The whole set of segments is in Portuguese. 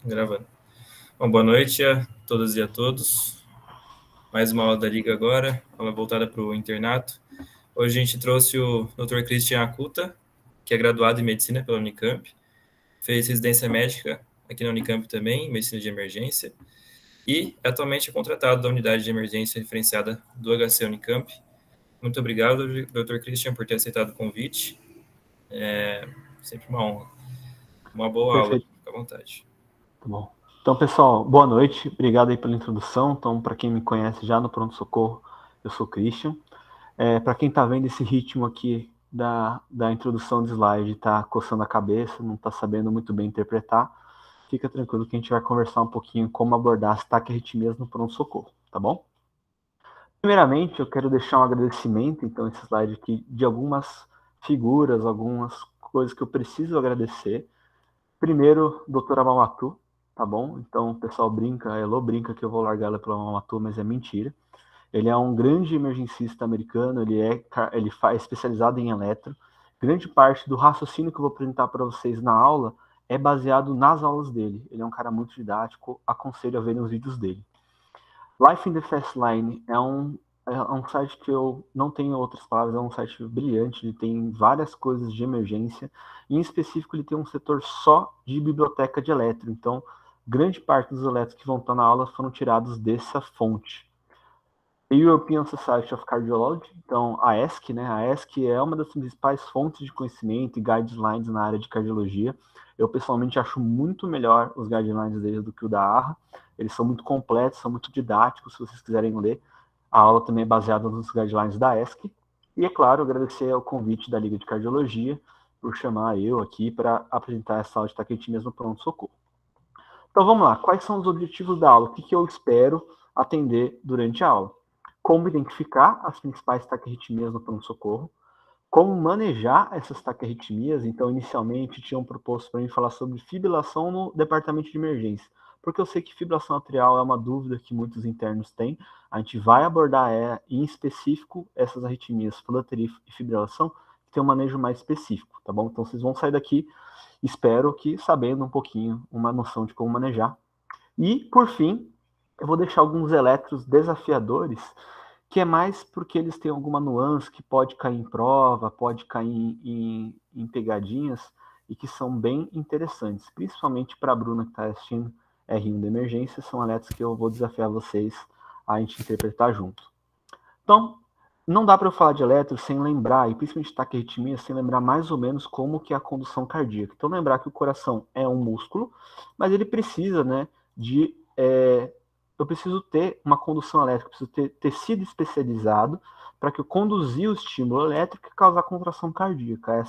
Gravando. Bom, boa noite a todas e a todos. Mais uma aula da Liga agora, aula voltada para o internato. Hoje a gente trouxe o Dr. Christian Akuta, que é graduado em Medicina pela Unicamp, fez residência médica aqui na Unicamp também, em Medicina de Emergência, e atualmente é contratado da Unidade de Emergência Referenciada do HC Unicamp. Muito obrigado, Dr. Christian, por ter aceitado o convite. É sempre uma honra. Uma boa aula, Perfeito. fica à vontade. Tá bom. Então, pessoal, boa noite. Obrigado aí pela introdução. Então, para quem me conhece já no Pronto Socorro, eu sou o Christian. Para quem está vendo esse ritmo aqui da introdução de slide, está coçando a cabeça, não está sabendo muito bem interpretar, fica tranquilo que a gente vai conversar um pouquinho como abordar as taquiarritmias no Pronto Socorro, tá bom? Primeiramente, eu quero deixar um agradecimento, então, esse slide aqui, de algumas figuras, algumas coisas que eu preciso agradecer. Primeiro, doutora Mamatu, tá bom? Então, o pessoal brinca, a Elo brinca que eu vou largar ela pela Mamatu, mas é mentira. Ele é um grande emergencista americano, ele é especializado em eletro. Grande parte do raciocínio que eu vou apresentar para vocês na aula é baseado nas aulas dele. Ele é um cara muito didático, aconselho a verem os vídeos dele. Life in the Fast Line é um site que eu não tenho outras palavras, é um site brilhante, ele tem várias coisas de emergência, e em específico ele tem um setor só de biblioteca de eletro, então grande parte dos eletros que vão estar na aula foram tirados dessa fonte. A European Society of Cardiology, então a ESC, né? A ESC é uma das principais fontes de conhecimento e guidelines na área de cardiologia. Eu pessoalmente acho muito melhor os guidelines deles do que o da ARRA. Eles são muito completos, são muito didáticos, se vocês quiserem ler. A aula também é baseada nos guidelines da ESC. E, é claro, agradecer ao convite da Liga de Cardiologia por chamar eu aqui para apresentar essa aula de taquiarritmias no pronto-socorro. Então, vamos lá. Quais são os objetivos da aula? O que eu espero atender durante a aula? Como identificar as principais taquiarritmias no pronto-socorro, como manejar essas taquiarritmias. Então, inicialmente, tinham proposto para mim falar sobre fibrilação no departamento de emergência, porque eu sei que fibrilação atrial é uma dúvida que muitos internos têm. A gente vai abordar, em específico, essas arritmias, fluteria e fibrilação, que tem um manejo mais específico, tá bom? Então, vocês vão sair daqui, espero que sabendo um pouquinho, uma noção de como manejar. E, por fim, eu vou deixar alguns eletros desafiadores, que é mais porque eles têm alguma nuance que pode cair em prova, pode cair em pegadinhas, e que são bem interessantes, principalmente para a Bruna que está assistindo R1 da emergência, são eletros que eu vou desafiar vocês a gente interpretar junto. Então, não dá para eu falar de eletro sem lembrar, e principalmente taquiarritmia, sem lembrar mais ou menos como que é a condução cardíaca. Então, lembrar que o coração é um músculo, mas ele precisa, né, eu preciso ter uma condução elétrica, preciso ter tecido especializado para que eu conduzir o estímulo elétrico e causar contração cardíaca,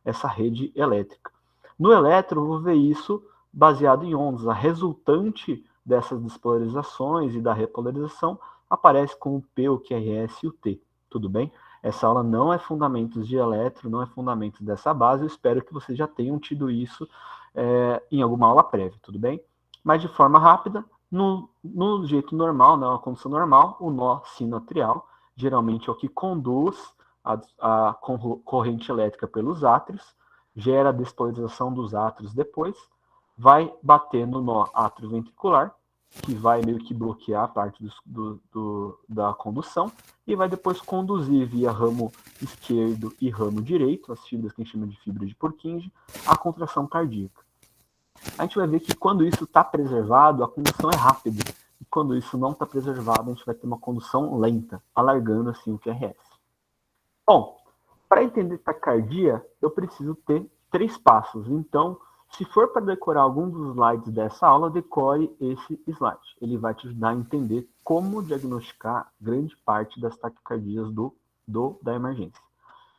essa rede elétrica. No eletro, eu vou ver isso baseado em ondas. A resultante dessas despolarizações e da repolarização aparece com o P, o QRS e o T, tudo bem? Essa aula não é fundamentos de eletro, não é fundamentos dessa base, eu espero que vocês já tenham tido isso em alguma aula prévia, tudo bem? Mas de forma rápida, no jeito normal, na condição normal, o nó sinoatrial geralmente é o que conduz a corrente elétrica pelos átrios, gera a despolarização dos átrios depois, vai bater no nó atrioventricular, que vai meio que bloquear a parte da condução, e vai depois conduzir via ramo esquerdo e ramo direito, as fibras que a gente chama de fibra de Purkinje, a contração cardíaca. A gente vai ver que quando isso está preservado, a condução é rápida. E quando isso não está preservado, a gente vai ter uma condução lenta, alargando assim o QRS. Bom, para entender taquicardia, eu preciso ter 3 passos. Então, se for para decorar algum dos slides dessa aula, decore esse slide. Ele vai te ajudar a entender como diagnosticar grande parte das taquicardias da emergência.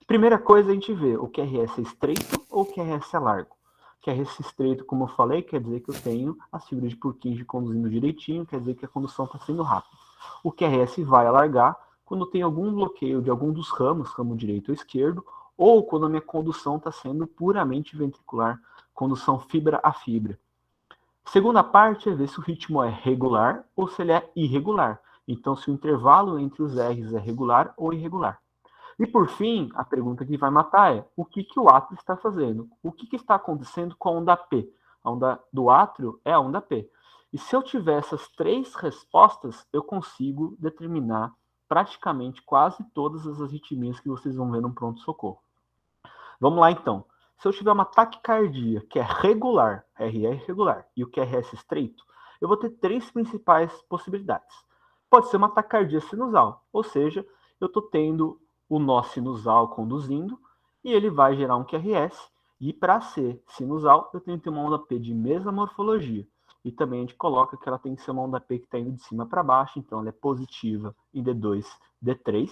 Primeira coisa, a gente vê o QRS é estreito ou o QRS é largo. QRS estreito, como eu falei, quer dizer que eu tenho as fibras de Purkinje conduzindo direitinho, quer dizer que a condução está sendo rápida. O QRS vai alargar quando tem algum bloqueio de algum dos ramos, ramo direito ou esquerdo, ou quando a minha condução está sendo puramente ventricular, condução fibra a fibra. Segunda parte é ver se o ritmo é regular ou se ele é irregular. Então, se o intervalo entre os R's é regular ou irregular. E, por fim, a pergunta que vai matar é o que o átrio está fazendo? O que está acontecendo com a onda P? A onda do átrio é a onda P. E se eu tiver essas 3 respostas, eu consigo determinar praticamente quase todas as arritmias que vocês vão ver no pronto-socorro. Vamos lá, então. Se eu tiver uma taquicardia que é regular, RR regular, e o QRS estreito, eu vou ter 3 principais possibilidades. Pode ser uma taquicardia sinusal, ou seja, eu estou tendo o nó sinusal conduzindo e ele vai gerar um QRS, e para ser sinusal, eu tenho que ter uma onda P de mesma morfologia. E também a gente coloca que ela tem que ser uma onda P que está indo de cima para baixo, então ela é positiva em D2, D3,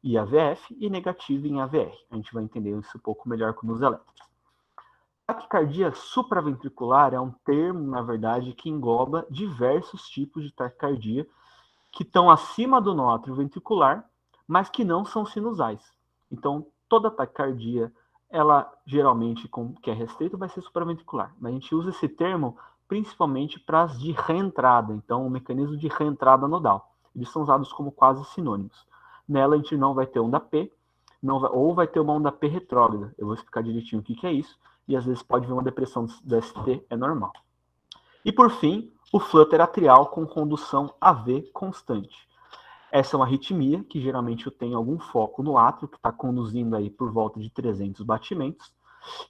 e AVF, e negativa em AVR. A gente vai entender isso um pouco melhor com os elétrons. Taquicardia supraventricular é um termo, na verdade, que engloba diversos tipos de taquicardia que estão acima do nó atrioventricular, mas que não são sinusais. Então, toda taquicardia, ela geralmente, com que é restrito, vai ser supraventricular. Mas a gente usa esse termo principalmente para as de reentrada, então o mecanismo de reentrada nodal. Eles são usados como quase sinônimos. Nela a gente não vai ter onda P, ou vai ter uma onda P retrógrada. Eu vou explicar direitinho o que é isso, e às vezes pode vir uma depressão do ST, é normal. E por fim, o flutter atrial com condução AV constante. Essa é uma arritmia que geralmente eu tenho algum foco no átrio, que está conduzindo aí por volta de 300 batimentos.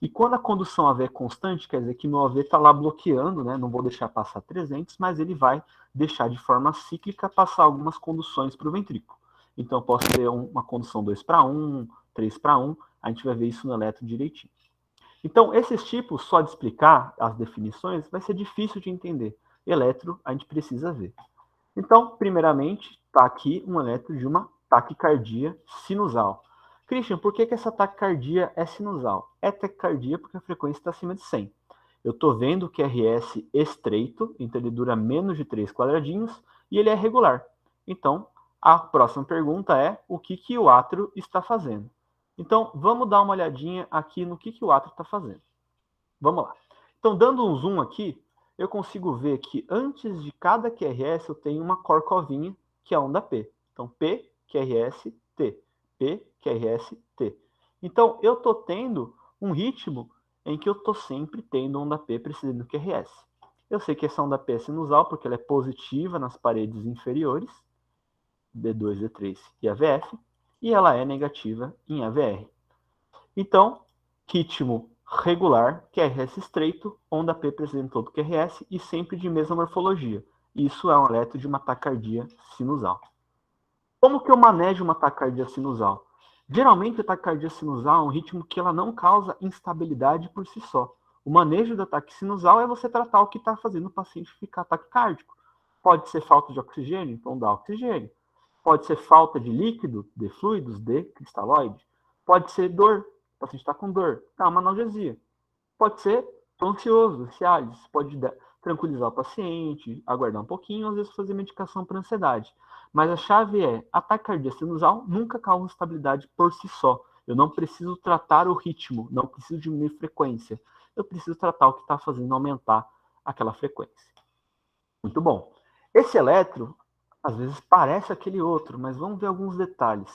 E quando a condução AV é constante, quer dizer que meu AV está lá bloqueando, né? Não vou deixar passar 300, mas ele vai deixar de forma cíclica passar algumas conduções para o ventrículo. Então eu posso ter uma condução 2:1, 3:1, a gente vai ver isso no eletro direitinho. Então, esses tipos, só de explicar as definições, vai ser difícil de entender. Eletro, a gente precisa ver. Então, primeiramente, está aqui um eletro de uma taquicardia sinusal. Christian, por que essa taquicardia é sinusal? É taquicardia porque a frequência está acima de 100. Eu estou vendo que RS estreito, então ele dura menos de 3 quadradinhos, e ele é regular. Então, a próxima pergunta é o que o átrio está fazendo. Então, vamos dar uma olhadinha aqui no que o átrio está fazendo. Vamos lá. Então, dando um zoom aqui, eu consigo ver que antes de cada QRS eu tenho uma corcovinha, que é a onda P. Então, P, QRS, T. P, QRS, T. Então, eu estou tendo um ritmo em que eu estou sempre tendo onda P precedendo do QRS. Eu sei que essa onda P é sinusal porque ela é positiva nas paredes inferiores, D2, D3 e AVF, e ela é negativa em AVR. Então, ritmo regular, QRS estreito, onda P presente em todo QRS e sempre de mesma morfologia. Isso é um eletro de uma taquicardia sinusal. Como que eu manejo uma taquicardia sinusal? Geralmente a taquicardia sinusal é um ritmo que ela não causa instabilidade por si só. O manejo da taquicardia sinusal é você tratar o que está fazendo o paciente ficar taquicárdico. Pode ser falta de oxigênio, então dá oxigênio. Pode ser falta de líquido, de fluidos, de cristalóide. Pode ser dor, o paciente está com dor, dá uma analgesia. Pode ser ansioso, ciálise, pode tranquilizar o paciente, aguardar um pouquinho, às vezes fazer medicação para ansiedade. Mas a chave é, a taquicardia sinusal nunca causa instabilidade por si só. Eu não preciso tratar o ritmo, não preciso diminuir frequência. Eu preciso tratar o que está fazendo aumentar aquela frequência. Muito bom. Esse eletro, às vezes parece aquele outro, mas vamos ver alguns detalhes.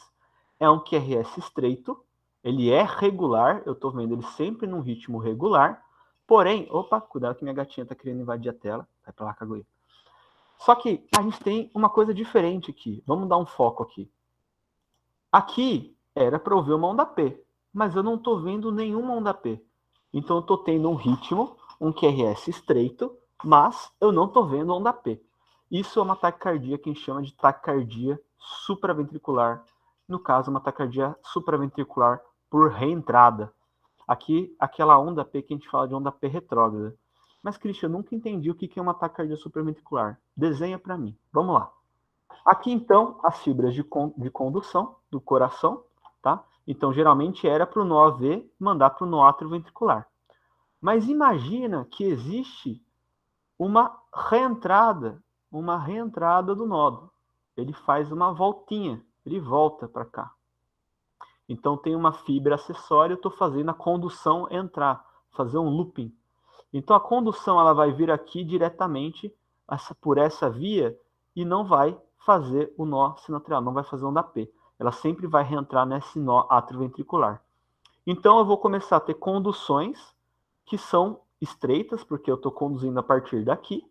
É um QRS estreito, ele é regular, eu estou vendo ele sempre num ritmo regular, porém, opa, cuidado que minha gatinha está querendo invadir a tela, vai para lá, cagoia. Só que a gente tem uma coisa diferente aqui, vamos dar um foco aqui. Aqui era para eu ver uma onda P, mas eu não estou vendo nenhuma onda P. Então eu estou tendo um ritmo, um QRS estreito, mas eu não estou vendo onda P. Isso é uma taquicardia que a gente chama de taquicardia supraventricular. No caso, uma taquicardia supraventricular por reentrada. Aqui, aquela onda P que a gente fala de onda P retrógrada. Mas, Christian, eu nunca entendi o que é uma taquicardia supraventricular. Desenha para mim. Vamos lá. Aqui, então, as fibras de condução do coração, tá? Então, geralmente era para o nó AV mandar para o nó atrioventricular. Mas imagina que existe uma reentrada do nódo. Ele faz uma voltinha, ele volta para cá. Então tem uma fibra acessória, eu estou fazendo a condução entrar, fazer um looping. Então a condução ela vai vir aqui diretamente por essa via e não vai fazer o nó sinoatrial, não vai fazer onda P. Ela sempre vai reentrar nesse nó atrioventricular. Então eu vou começar a ter conduções que são estreitas, porque eu estou conduzindo a partir daqui,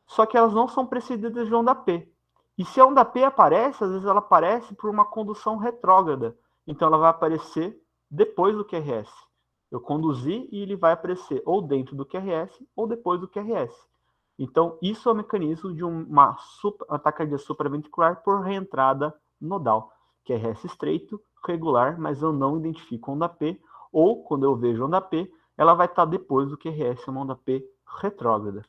só que elas não são precedidas de onda P. E se a onda P aparece, às vezes ela aparece por uma condução retrógrada. Então ela vai aparecer depois do QRS. Eu conduzi e ele vai aparecer ou dentro do QRS ou depois do QRS. Então isso é o mecanismo de uma taquicardia supraventricular por reentrada nodal. QRS estreito, regular, mas eu não identifico onda P, ou quando eu vejo onda P, ela vai estar depois do QRS, uma onda P retrógrada.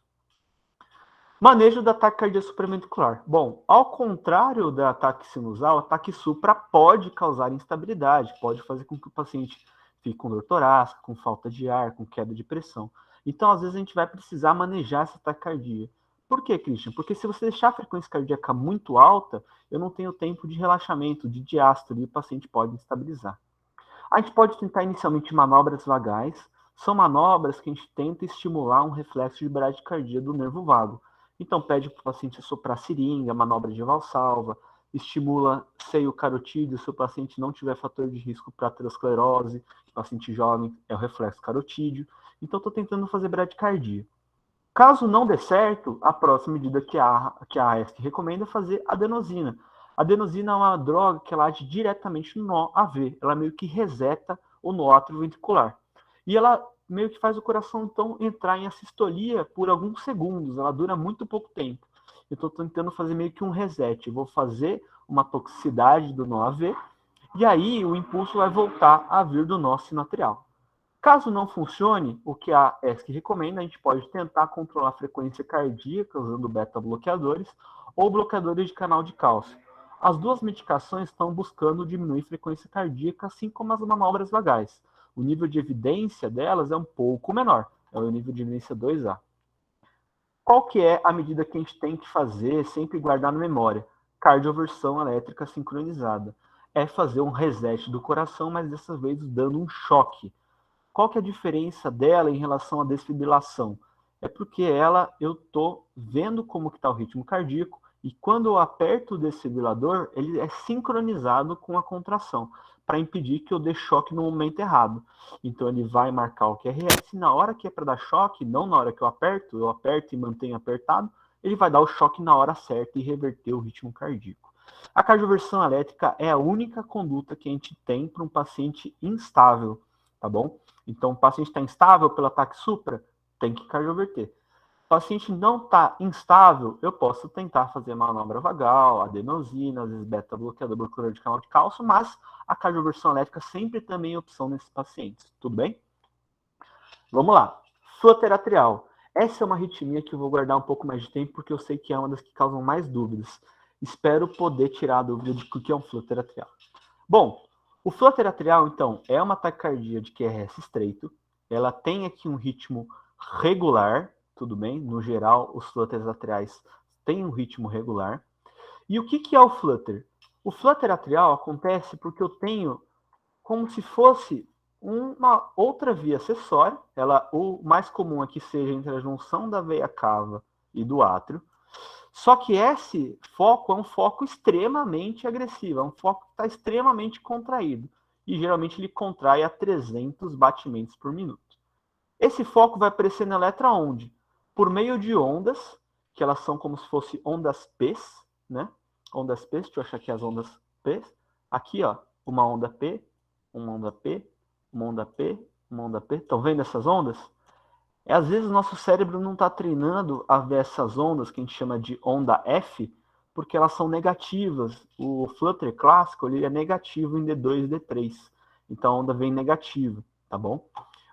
Manejo da taquicardia supraventricular. Bom, ao contrário da ataque sinusal, a ataque supra pode causar instabilidade, pode fazer com que o paciente fique com dor torácica, com falta de ar, com queda de pressão. Então, às vezes, a gente vai precisar manejar essa taquicardia. Por quê, Christian? Porque se você deixar a frequência cardíaca muito alta, eu não tenho tempo de relaxamento, de diástole, e o paciente pode instabilizar. A gente pode tentar inicialmente manobras vagais. São manobras que a gente tenta estimular um reflexo de bradicardia do nervo vago. Então, pede para o paciente assoprar seringa, manobra de valsalva, estimula seio carotídeo se o paciente não tiver fator de risco para aterosclerose, paciente jovem é o reflexo carotídeo. Então, estou tentando fazer bradicardia. Caso não dê certo, a próxima medida que a AESC recomenda é fazer adenosina. A adenosina é uma droga que ela age diretamente no nó AV. Ela meio que reseta o nó atrioventricular. E ela meio que faz o coração, então, entrar em assistolia por alguns segundos. Ela dura muito pouco tempo. Eu estou tentando fazer meio que um reset. Eu vou fazer uma toxicidade do nó AV e aí o impulso vai voltar a vir do nó sinoatrial. Caso não funcione, o que a ESC recomenda, a gente pode tentar controlar a frequência cardíaca usando beta-bloqueadores ou bloqueadores de canal de cálcio. As duas medicações estão buscando diminuir a frequência cardíaca, assim como as manobras vagais. O nível de evidência delas é um pouco menor, é o nível de evidência 2A. Qual que é a medida que a gente tem que fazer, sempre guardar na memória? Cardioversão elétrica sincronizada. É fazer um reset do coração, mas dessa vez dando um choque. Qual que é a diferença dela em relação à desfibrilação? É porque eu estou vendo como está o ritmo cardíaco e quando eu aperto o desfibrilador, ele é sincronizado com a contração, para impedir que eu dê choque no momento errado. Então ele vai marcar o QRS, na hora que é para dar choque, não na hora que eu aperto e mantenho apertado, ele vai dar o choque na hora certa e reverter o ritmo cardíaco. A cardioversão elétrica é a única conduta que a gente tem para um paciente instável, tá bom? Então, o paciente está instável pelo ataque supra, tem que cardioverter. O paciente não está instável, eu posso tentar fazer manobra vagal, adenosina, às vezes beta-bloqueador, bloqueador de canal de cálcio, mas a cardioversão elétrica sempre também é opção nesses pacientes. Tudo bem? Vamos lá. Flutter atrial. Essa é uma arritmia que eu vou guardar um pouco mais de tempo, porque eu sei que é uma das que causam mais dúvidas. Espero poder tirar a dúvida de o que é um flutter atrial. Bom, o flutter atrial, então, é uma taquicardia de QRS estreito. Ela tem aqui um ritmo regular, tudo bem? No geral, os flutters atriais têm um ritmo regular. E o que é o flutter? O flutter atrial acontece porque eu tenho como se fosse uma outra via acessória. O mais comum é que seja entre a junção da veia cava e do átrio. Só que esse foco é um foco extremamente agressivo, é um foco que está extremamente contraído. E geralmente ele contrai a 300 batimentos por minuto. Esse foco vai aparecer na letra onde? Por meio de ondas, que elas são como se fossem ondas P's, né? Ondas P's, deixa eu achar aqui as ondas P's. Aqui, ó, uma onda P, uma onda P, uma onda P, uma onda P. Estão vendo essas ondas? Às vezes o nosso cérebro não está treinando a ver essas ondas, que a gente chama de onda F, porque elas são negativas. O flutter clássico ele é negativo em D2 e D3. Então a onda vem negativa, tá bom?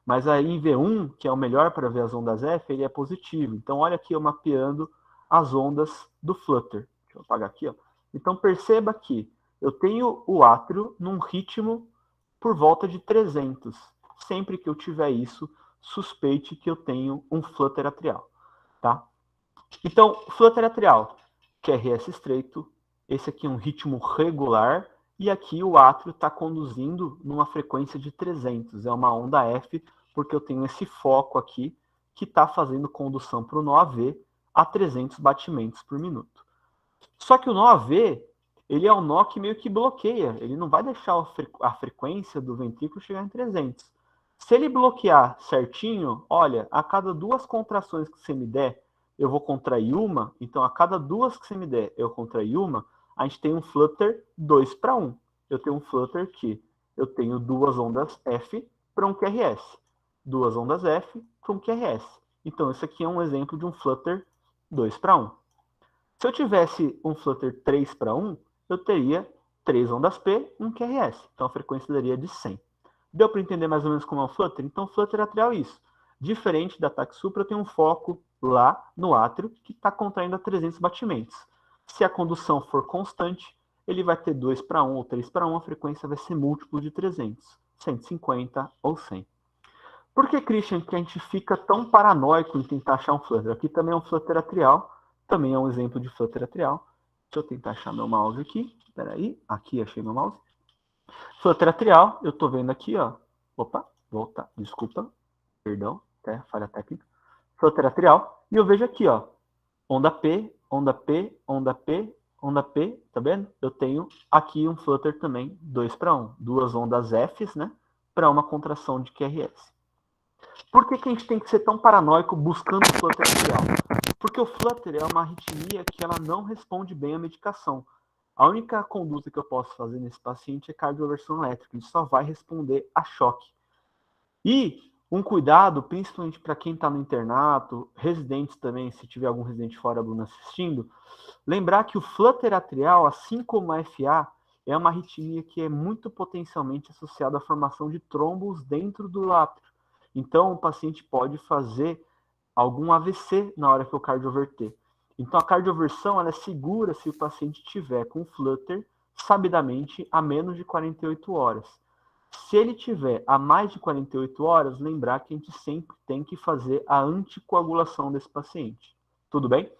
Mas aí em V1, que é o melhor para ver as ondas F, ele é positivo. Então olha aqui eu mapeando as ondas do flutter. Deixa eu apagar aqui, ó. Então perceba que eu tenho o átrio num ritmo por volta de 300. Sempre que eu tiver isso, suspeite que eu tenho um flutter atrial, tá? Então, flutter atrial, QRS estreito, esse aqui é um ritmo regular, e aqui o átrio está conduzindo numa frequência de 300, é uma onda F, porque eu tenho esse foco aqui que está fazendo condução para o nó AV a 300 batimentos por minuto. Só que o nó AV, ele é um nó que meio que bloqueia, ele não vai deixar a frequência do ventrículo chegar em 300. Se ele bloquear certinho, olha, a cada 2 contrações que você me der, eu vou contrair uma, então a cada 2 que você me der, eu contrair uma, a gente tem um flutter 2 para 1. Eu tenho um flutter que eu tenho 2 ondas F para um QRS, 2 ondas F para um QRS. Então, isso aqui é um exemplo de um flutter 2 para 1. Se eu tivesse um flutter 3 para 1, eu teria 3 ondas P e um QRS. Então, a frequência daria de 100. Deu para entender mais ou menos como é o flutter? Então, o flutter atrial é isso. Diferente da ataque supra, eu tenho um foco lá no átrio que está contraindo a 300 batimentos. Se a condução for constante, ele vai ter 2 para 1 ou 3 para 1, a frequência vai ser múltiplo de 300, 150 ou 100. Por que, Christian, que a gente fica tão paranoico em tentar achar um flutter? Aqui também é um flutter atrial, também é um exemplo de flutter atrial. Deixa eu tentar achar meu mouse aqui. Espera aí, aqui achei meu mouse. Flutter atrial, eu estou vendo aqui, ó. Opa, volta, desculpa, perdão, até falha técnica. Flutter atrial, e eu vejo aqui, ó, onda P, onda P, onda P, onda P, tá vendo? Eu tenho aqui um flutter também, 2 para 1, 2 ondas Fs, né, para uma contração de QRS. Por que a gente tem que ser tão paranoico buscando o flutter atrial? Porque o flutter é uma arritmia que ela não responde bem à medicação. A única conduta que eu posso fazer nesse paciente é cardioversão elétrica, ele só vai responder a choque. E um cuidado, principalmente para quem está no internato, residentes também, se tiver algum residente fora, Bruno, assistindo, lembrar que o flutter atrial, assim como a FA, é uma arritmia que é muito potencialmente associada à formação de trombos dentro do átrio. Então, o paciente pode fazer algum AVC na hora que o cardioverter. Então, a cardioversão ela é segura se o paciente tiver com flutter sabidamente a menos de 48 horas. Se ele tiver a mais de 48 horas, lembrar que a gente sempre tem que fazer a anticoagulação desse paciente. Tudo bem?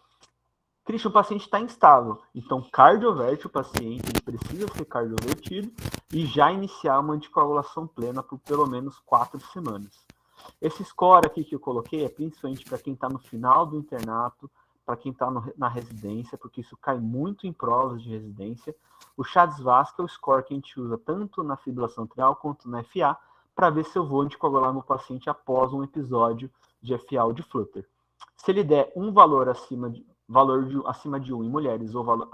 Christian, o paciente está instável. Então, cardioverte o paciente, ele precisa ser cardiovertido e já iniciar uma anticoagulação plena por pelo menos 4 semanas. Esse score aqui que eu coloquei é principalmente para quem está no final do internato, para quem está na residência, porque isso cai muito em provas de residência. O CHA-2-VASc é o score que a gente usa tanto na fibrilação atrial quanto na FA, para ver se eu vou anticoagular meu paciente após um episódio de FA ou de flutter. Se ele der um valor acima de 1 em mulheres, ou valor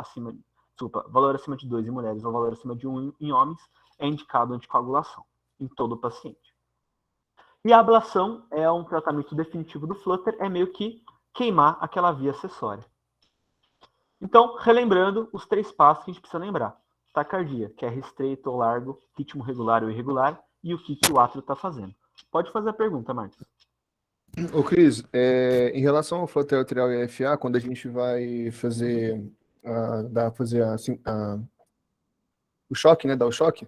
acima de 2 em mulheres, ou valor acima de 1 em homens, é indicado anticoagulação em todo o paciente. E a ablação é um tratamento definitivo do flutter, é meio que queimar aquela via acessória. Então, relembrando os 3 passos que a gente precisa lembrar. Taquicardia, que é estreito ou largo, ritmo regular ou irregular, e o que o átrio está fazendo. Pode fazer a pergunta, Marcos. Ô, Cris, em relação ao flutter atrial e FA, quando a gente vai fazer, o choque, né, dar o choque,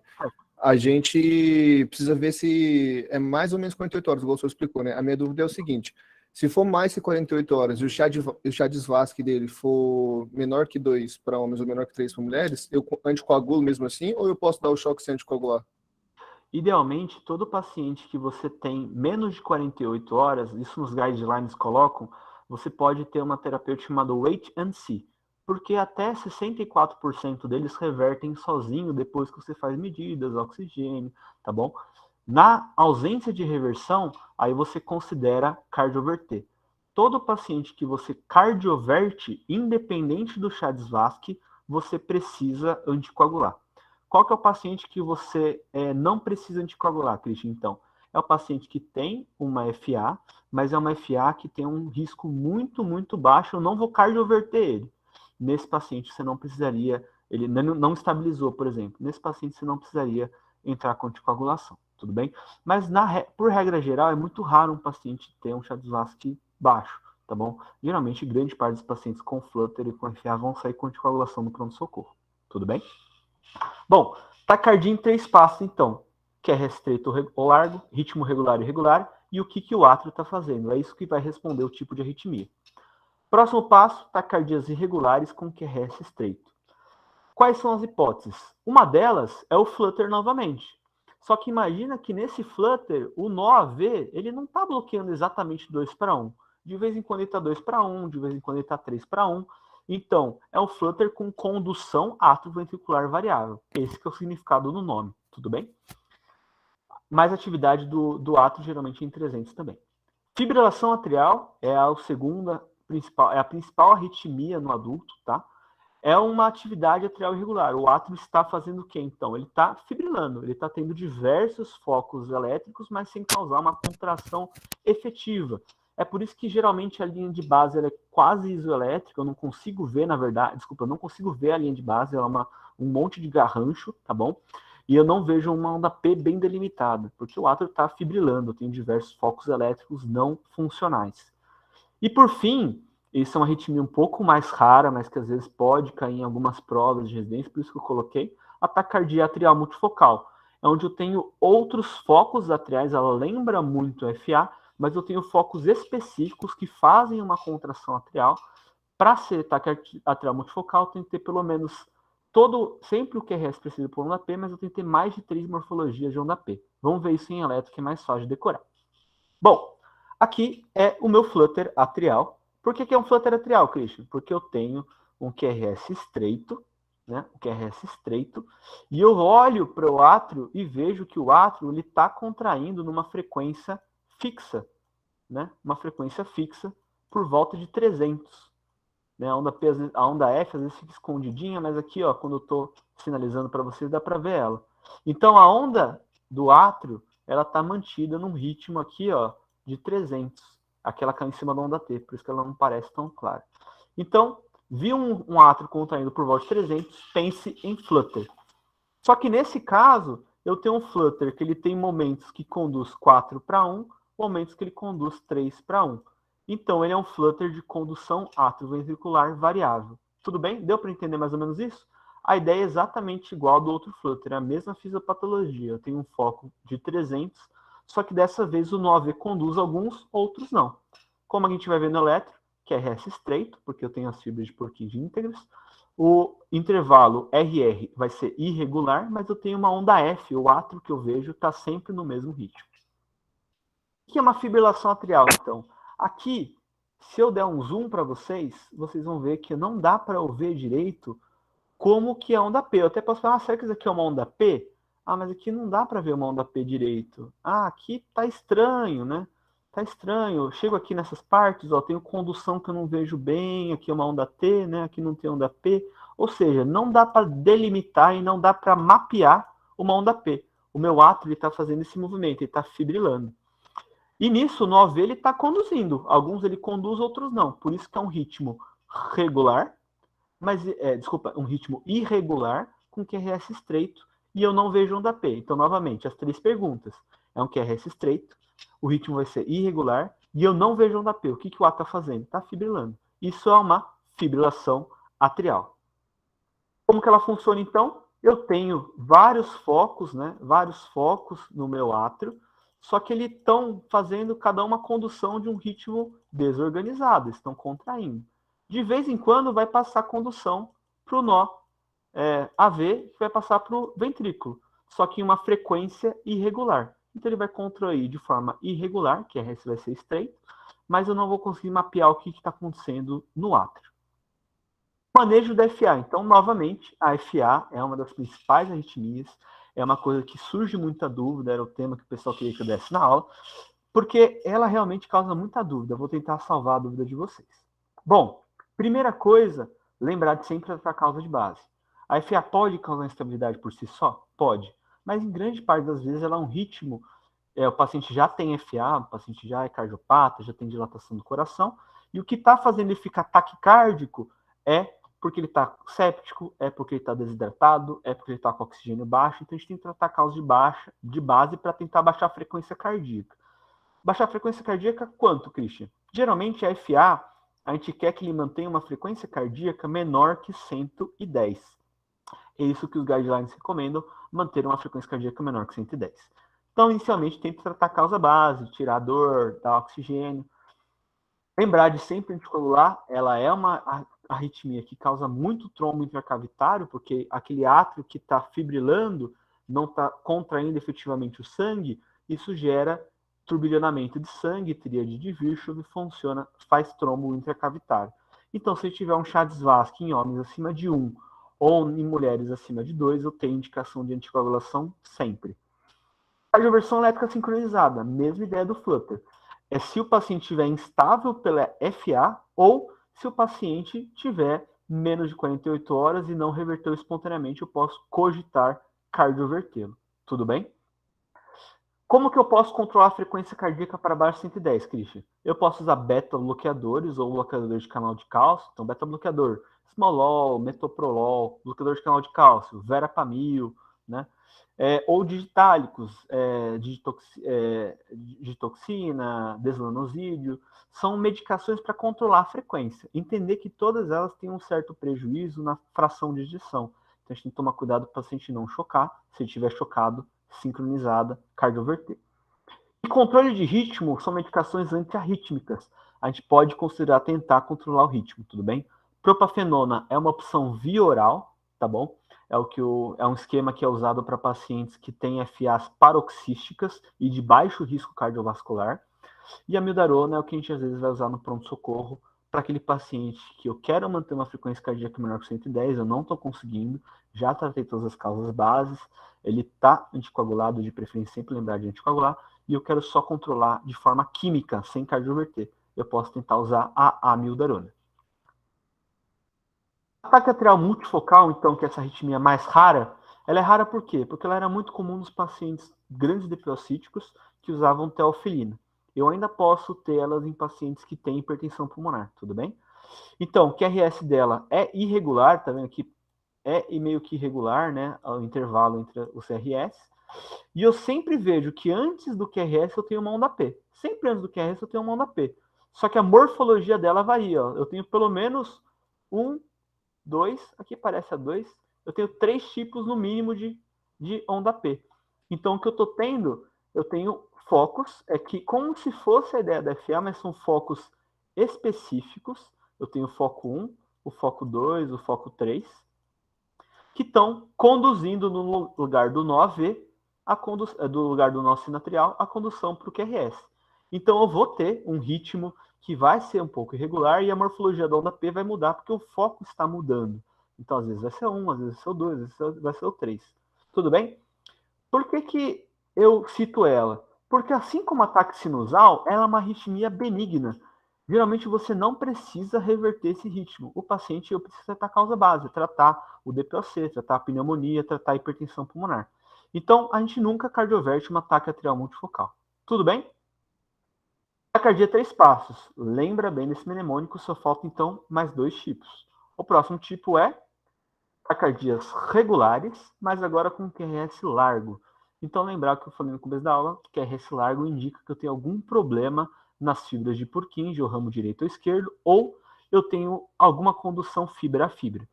a gente precisa ver se é mais ou menos 48 horas, igual o senhor explicou, né? A minha dúvida é o seguinte, se for mais que 48 horas e o CHA-2-VASc dele for menor que 2 para homens ou menor que 3 para mulheres, eu anticoagulo mesmo assim ou eu posso dar o choque sem anticoagular? Idealmente, todo paciente que você tem menos de 48 horas, isso nos guidelines colocam, você pode ter uma terapêutica chamada Wait and See, porque até 64% deles revertem sozinho depois que você faz medidas, oxigênio, tá bom? Na ausência de reversão, aí você considera cardioverter. Todo paciente que você cardioverte, independente do CHA-2-VASc, você precisa anticoagular. Qual que é o paciente que você não precisa anticoagular, Christian? Então, é o paciente que tem uma FA, mas é uma FA que tem um risco muito, muito baixo, eu não vou cardioverter ele. Nesse paciente você não precisaria, ele não estabilizou, por exemplo. Nesse paciente você não precisaria entrar com anticoagulação, tudo bem? Mas por regra geral, é muito raro um paciente ter um CHA-2-VASc baixo, tá bom? Geralmente, grande parte dos pacientes com flutter e com FA vão sair com anticoagulação no pronto-socorro, tudo bem? Bom, taquicardia em 3 passos, então, que é restrito ou largo, ritmo regular e irregular, e o que o átrio está fazendo. É isso que vai responder o tipo de arritmia. Próximo passo, taquicardias irregulares com QRS estreito. Quais são as hipóteses? Uma delas é o flutter novamente. Só que imagina que nesse flutter, o nó AV, ele não está bloqueando exatamente 2 para 1. De vez em quando ele está 2 para 1, de vez em quando ele está 3 para 1. Então, é um flutter com condução atrioventricular variável. Esse que é o significado do nome, tudo bem? mas a atividade do átrio geralmente é em 300 também. Fibrilação atrial é a principal arritmia no adulto, tá? É uma atividade atrial irregular. O átrio está fazendo o quê, então? Ele está fibrilando, ele está tendo diversos focos elétricos, mas sem causar uma contração efetiva. É por isso que, geralmente, a linha de base é quase isoelétrica. Eu não consigo ver, na verdade, desculpa, eu não consigo ver a linha de base, ela é um monte de garrancho, tá bom? E eu não vejo uma onda P bem delimitada, porque o átrio está fibrilando, tem diversos focos elétricos não funcionais. E, por fim, isso é uma arritmia um pouco mais rara, mas que às vezes pode cair em algumas provas de residência, por isso que eu coloquei, a taquicardia atrial multifocal, é onde eu tenho outros focos atriais, ela lembra muito o FA, mas eu tenho focos específicos que fazem uma contração atrial. Para ser taquicardia atrial multifocal, tem que ter pelo menos sempre o QRS precisa por onda P, mas eu tenho que ter mais de 3 morfologias de onda P. Vamos ver isso em eletro, que é mais fácil de decorar. Bom, aqui é o meu flutter atrial. Por que é um flutter atrial, Christian? Porque eu tenho um QRS estreito, né? Um QRS estreito, e eu olho para o átrio e vejo que o átrio está contraindo numa frequência fixa, né? Uma frequência fixa por volta de 300. Né? A onda F às vezes fica escondidinha, mas aqui, ó, quando eu estou sinalizando para vocês, dá para ver ela. Então, a onda do átrio, ela está mantida num ritmo aqui, ó, de 300. Aquela cai em cima da onda T, por isso que ela não parece tão clara. Então, vi um átrio contraindo por volta de 300, pense em flutter. Só que nesse caso, eu tenho um flutter que ele tem momentos que conduz 4:1, momentos que ele conduz 3:1. Então, ele é um flutter de condução atrioventricular variável. Tudo bem? Deu para entender mais ou menos isso? A ideia é exatamente igual ao do outro flutter, é a mesma fisiopatologia. Eu tenho um foco de 300, só que dessa vez o 9 conduz alguns, outros não. Como a gente vai ver no eletro, que é RS estreito, porque eu tenho as fibras de Purkinje íntegras, o intervalo RR vai ser irregular, mas eu tenho uma onda F, o átrio que eu vejo está sempre no mesmo ritmo. O que é uma fibrilação atrial, então? Aqui, se eu der um zoom para vocês, vocês vão ver que não dá para eu ver direito como que é a onda P. Eu até posso falar, será que isso aqui é uma onda P? Ah, mas aqui não dá para ver uma onda P direito. Ah, aqui tá estranho, né? Tá estranho. Eu chego aqui nessas partes, ó, tenho condução que eu não vejo bem, aqui é uma onda T, né? Aqui não tem onda P. Ou seja, não dá para delimitar e não dá para mapear uma onda P. O meu átrio está fazendo esse movimento, ele está fibrilando. E nisso, o 9 ele está conduzindo. Alguns ele conduz, outros não. Por isso que é um ritmo regular, mas um ritmo irregular com QRS estreito e eu não vejo onda P. Então, novamente, as 3 perguntas. É um QRS estreito, o ritmo vai ser irregular e eu não vejo onda P. O que o átrio está fazendo? Está fibrilando. Isso é uma fibrilação atrial. Como que ela funciona, então? Eu tenho vários focos, né? Vários focos no meu átrio, só que eles estão fazendo cada uma condução de um ritmo desorganizado, estão contraindo. De vez em quando vai passar condução para o nó AV, que vai passar para o ventrículo, só que em uma frequência irregular. Então ele vai contrair de forma irregular, que esse vai ser estreito, mas eu não vou conseguir mapear o que está acontecendo no átrio. Manejo da FA. Então, novamente, a FA é uma das principais arritmias, é uma coisa que surge muita dúvida, era o tema que o pessoal queria que eu desse na aula, porque ela realmente causa muita dúvida. Eu vou tentar salvar a dúvida de vocês. Bom, primeira coisa, lembrar de sempre tratar a causa de base. A FA pode causar instabilidade por si só? Pode. Mas em grande parte das vezes ela é um ritmo, o paciente já tem FA, o paciente já é cardiopata, já tem dilatação do coração, e o que está fazendo ele ficar taquicárdico é porque ele está séptico, é porque ele está desidratado, é porque ele está com oxigênio baixo. Então a gente tem que tratar a causa de base para tentar baixar a frequência cardíaca. Baixar a frequência cardíaca quanto, Christian? Geralmente a FA, a gente quer que ele mantenha uma frequência cardíaca menor que 110. É isso que os guidelines recomendam, manter uma frequência cardíaca menor que 110. Então, inicialmente, tem que tratar a causa base, tirar a dor, dar oxigênio. Lembrar de sempre anticoagular, ela é uma arritmia que causa muito trombo intracavitário, porque aquele átrio que está fibrilando não está contraindo efetivamente o sangue, isso gera turbilhonamento de sangue, tríade de Virchow, faz trombo intracavitário. Então, se tiver um Chades-Vasque em homens acima de 1 ou em mulheres acima de 2, eu tenho indicação de anticoagulação sempre. Cardioversão elétrica sincronizada, mesma ideia do Flutter. É se o paciente estiver instável pela FA ou se o paciente tiver menos de 48 horas e não reverteu espontaneamente, eu posso cogitar cardiovertê-lo. Tudo bem? Como que eu posso controlar a frequência cardíaca para baixo de 110, Christian? Eu posso usar beta-bloqueadores ou bloqueadores de canal de cálcio. Então, beta-bloqueador, Smolol, metoprolol, bloqueador de canal de cálcio, verapamil, né? Ou digitálicos, digitoxina, deslanosídeo, são medicações para controlar a frequência. Entender que todas elas têm um certo prejuízo na fração de ejeção. Então, a gente tem que tomar cuidado para o paciente não chocar. Se ele estiver chocado, sincronizada, cardioverter. E controle de ritmo são medicações antiarrítmicas. A gente pode considerar tentar controlar o ritmo, tudo bem? Propafenona é uma opção via oral, tá bom? É um esquema que é usado para pacientes que têm FAs paroxísticas e de baixo risco cardiovascular. E a mildarona é o que a gente às vezes vai usar no pronto-socorro para aquele paciente que eu quero manter uma frequência cardíaca menor que 110, eu não estou conseguindo, já tratei todas as causas bases, ele está anticoagulado, de preferência sempre lembrar de anticoagular, e eu quero só controlar de forma química, sem cardioverter. Eu posso tentar usar a amildarona. Ataque atrial multifocal, então, que é essa arritmia mais rara, ela é rara por quê? Porque ela era muito comum nos pacientes grandes DPOcíticos que usavam teofilina. Eu ainda posso ter elas em pacientes que têm hipertensão pulmonar, tudo bem? Então, o QRS dela é irregular, tá vendo aqui? É meio que irregular, né? O intervalo entre os QRS. E eu sempre vejo que antes do QRS eu tenho uma onda P. Sempre antes do QRS eu tenho uma onda P. Só que a morfologia dela varia. Ó. Eu tenho pelo menos 1, 2, aqui parece a 2. Eu tenho 3 tipos no mínimo de onda P. Então, o que eu estou tendo, eu tenho focos, é que como se fosse a ideia da FA, mas são focos específicos. Eu tenho o foco 1, o foco 2, o foco 3, que estão conduzindo no lugar do nó AV, do lugar do nó sinatrial, a condução para o QRS. Então, eu vou ter um ritmo que vai ser um pouco irregular e a morfologia da onda P vai mudar porque o foco está mudando. Então, às vezes vai ser 1, às vezes vai ser o 2, às vezes vai ser o 3. Tudo bem? Por que eu cito ela? Porque assim como a ataque sinusal, ela é uma arritmia benigna. Geralmente você não precisa reverter esse ritmo. O paciente precisa tratar a causa base, tratar o DPOC, tratar a pneumonia, tratar a hipertensão pulmonar. Então, a gente nunca cardioverte um ataque atrial multifocal. Tudo bem? Taquicardia 3 passos. Lembra bem desse mnemônico, só falta então mais 2 tipos. O próximo tipo é taquicardias regulares, mas agora com QRS largo. Então, lembrar que eu falei no começo da aula, que QRS largo indica que eu tenho algum problema nas fibras de Purkinje, o ramo direito ou esquerdo, ou eu tenho alguma condução fibra a fibra.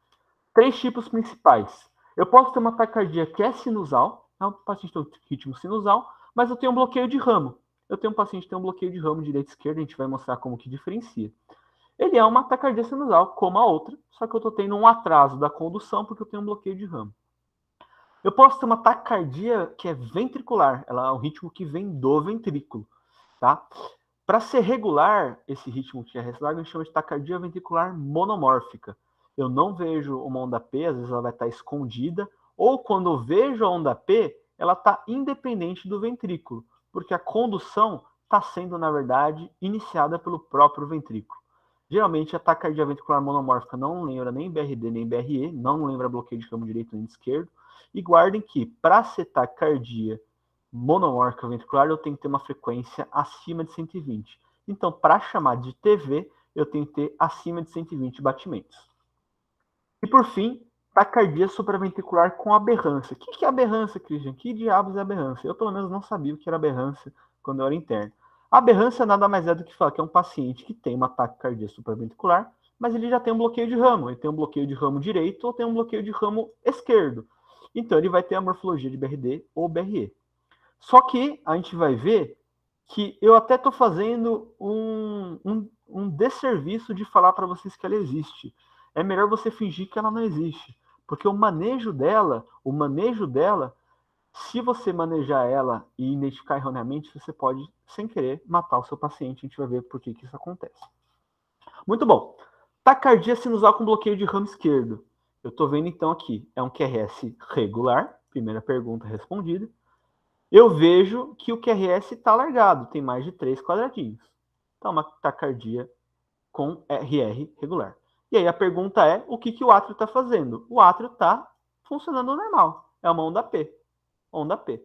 3 tipos principais. Eu posso ter uma taquicardia que é sinusal, é um paciente tem um ritmo sinusal, mas eu tenho um bloqueio de ramo. Eu tenho um paciente que tem um bloqueio de ramo direito e esquerdo, a gente vai mostrar como que diferencia. Ele é uma taquicardia sinusal, como a outra, só que eu estou tendo um atraso da condução porque eu tenho um bloqueio de ramo. Eu posso ter uma taquicardia que é ventricular, ela é um ritmo que vem do ventrículo, tá? Para ser regular, esse ritmo que é regular, a gente chama de taquicardia ventricular monomórfica. Eu não vejo uma onda P, às vezes ela vai estar escondida, ou quando eu vejo a onda P, ela está independente do ventrículo, porque a condução está sendo, na verdade, iniciada pelo próprio ventrículo. Geralmente, a taquicardia ventricular monomórfica não lembra nem BRD nem BRE, não lembra bloqueio de ramo direito nem esquerdo. E guardem que, para ser taquicardia monomórfica ventricular, eu tenho que ter uma frequência acima de 120. Então, para chamar de TV, eu tenho que ter acima de 120 batimentos. E, por fim, taquicardia supraventricular com aberrância. O que é aberrância, Christian? Que diabos é aberrância? Eu, pelo menos, não sabia o que era aberrância quando eu era interno. A aberrância nada mais é do que falar que é um paciente que tem uma taquicardia supraventricular, mas ele já tem um bloqueio de ramo. Ele tem um bloqueio de ramo direito ou tem um bloqueio de ramo esquerdo. Então, ele vai ter a morfologia de BRD ou BRE. Só que a gente vai ver que eu até estou fazendo um desserviço de falar para vocês que ela existe. É melhor você fingir que ela não existe. Porque o manejo dela, se você manejar ela e identificar erroneamente, você pode, sem querer, matar o seu paciente. A gente vai ver por que isso acontece. Muito bom. Taquicardia sinusal com bloqueio de ramo esquerdo. Eu estou vendo então aqui, é um QRS regular, primeira pergunta respondida. eu vejo que o QRS está largado, tem mais de 3 quadradinhos. Então, uma taquicardia com RR regular. E aí a pergunta é, o que o átrio está fazendo? O átrio está funcionando normal, é uma onda P. Onda P.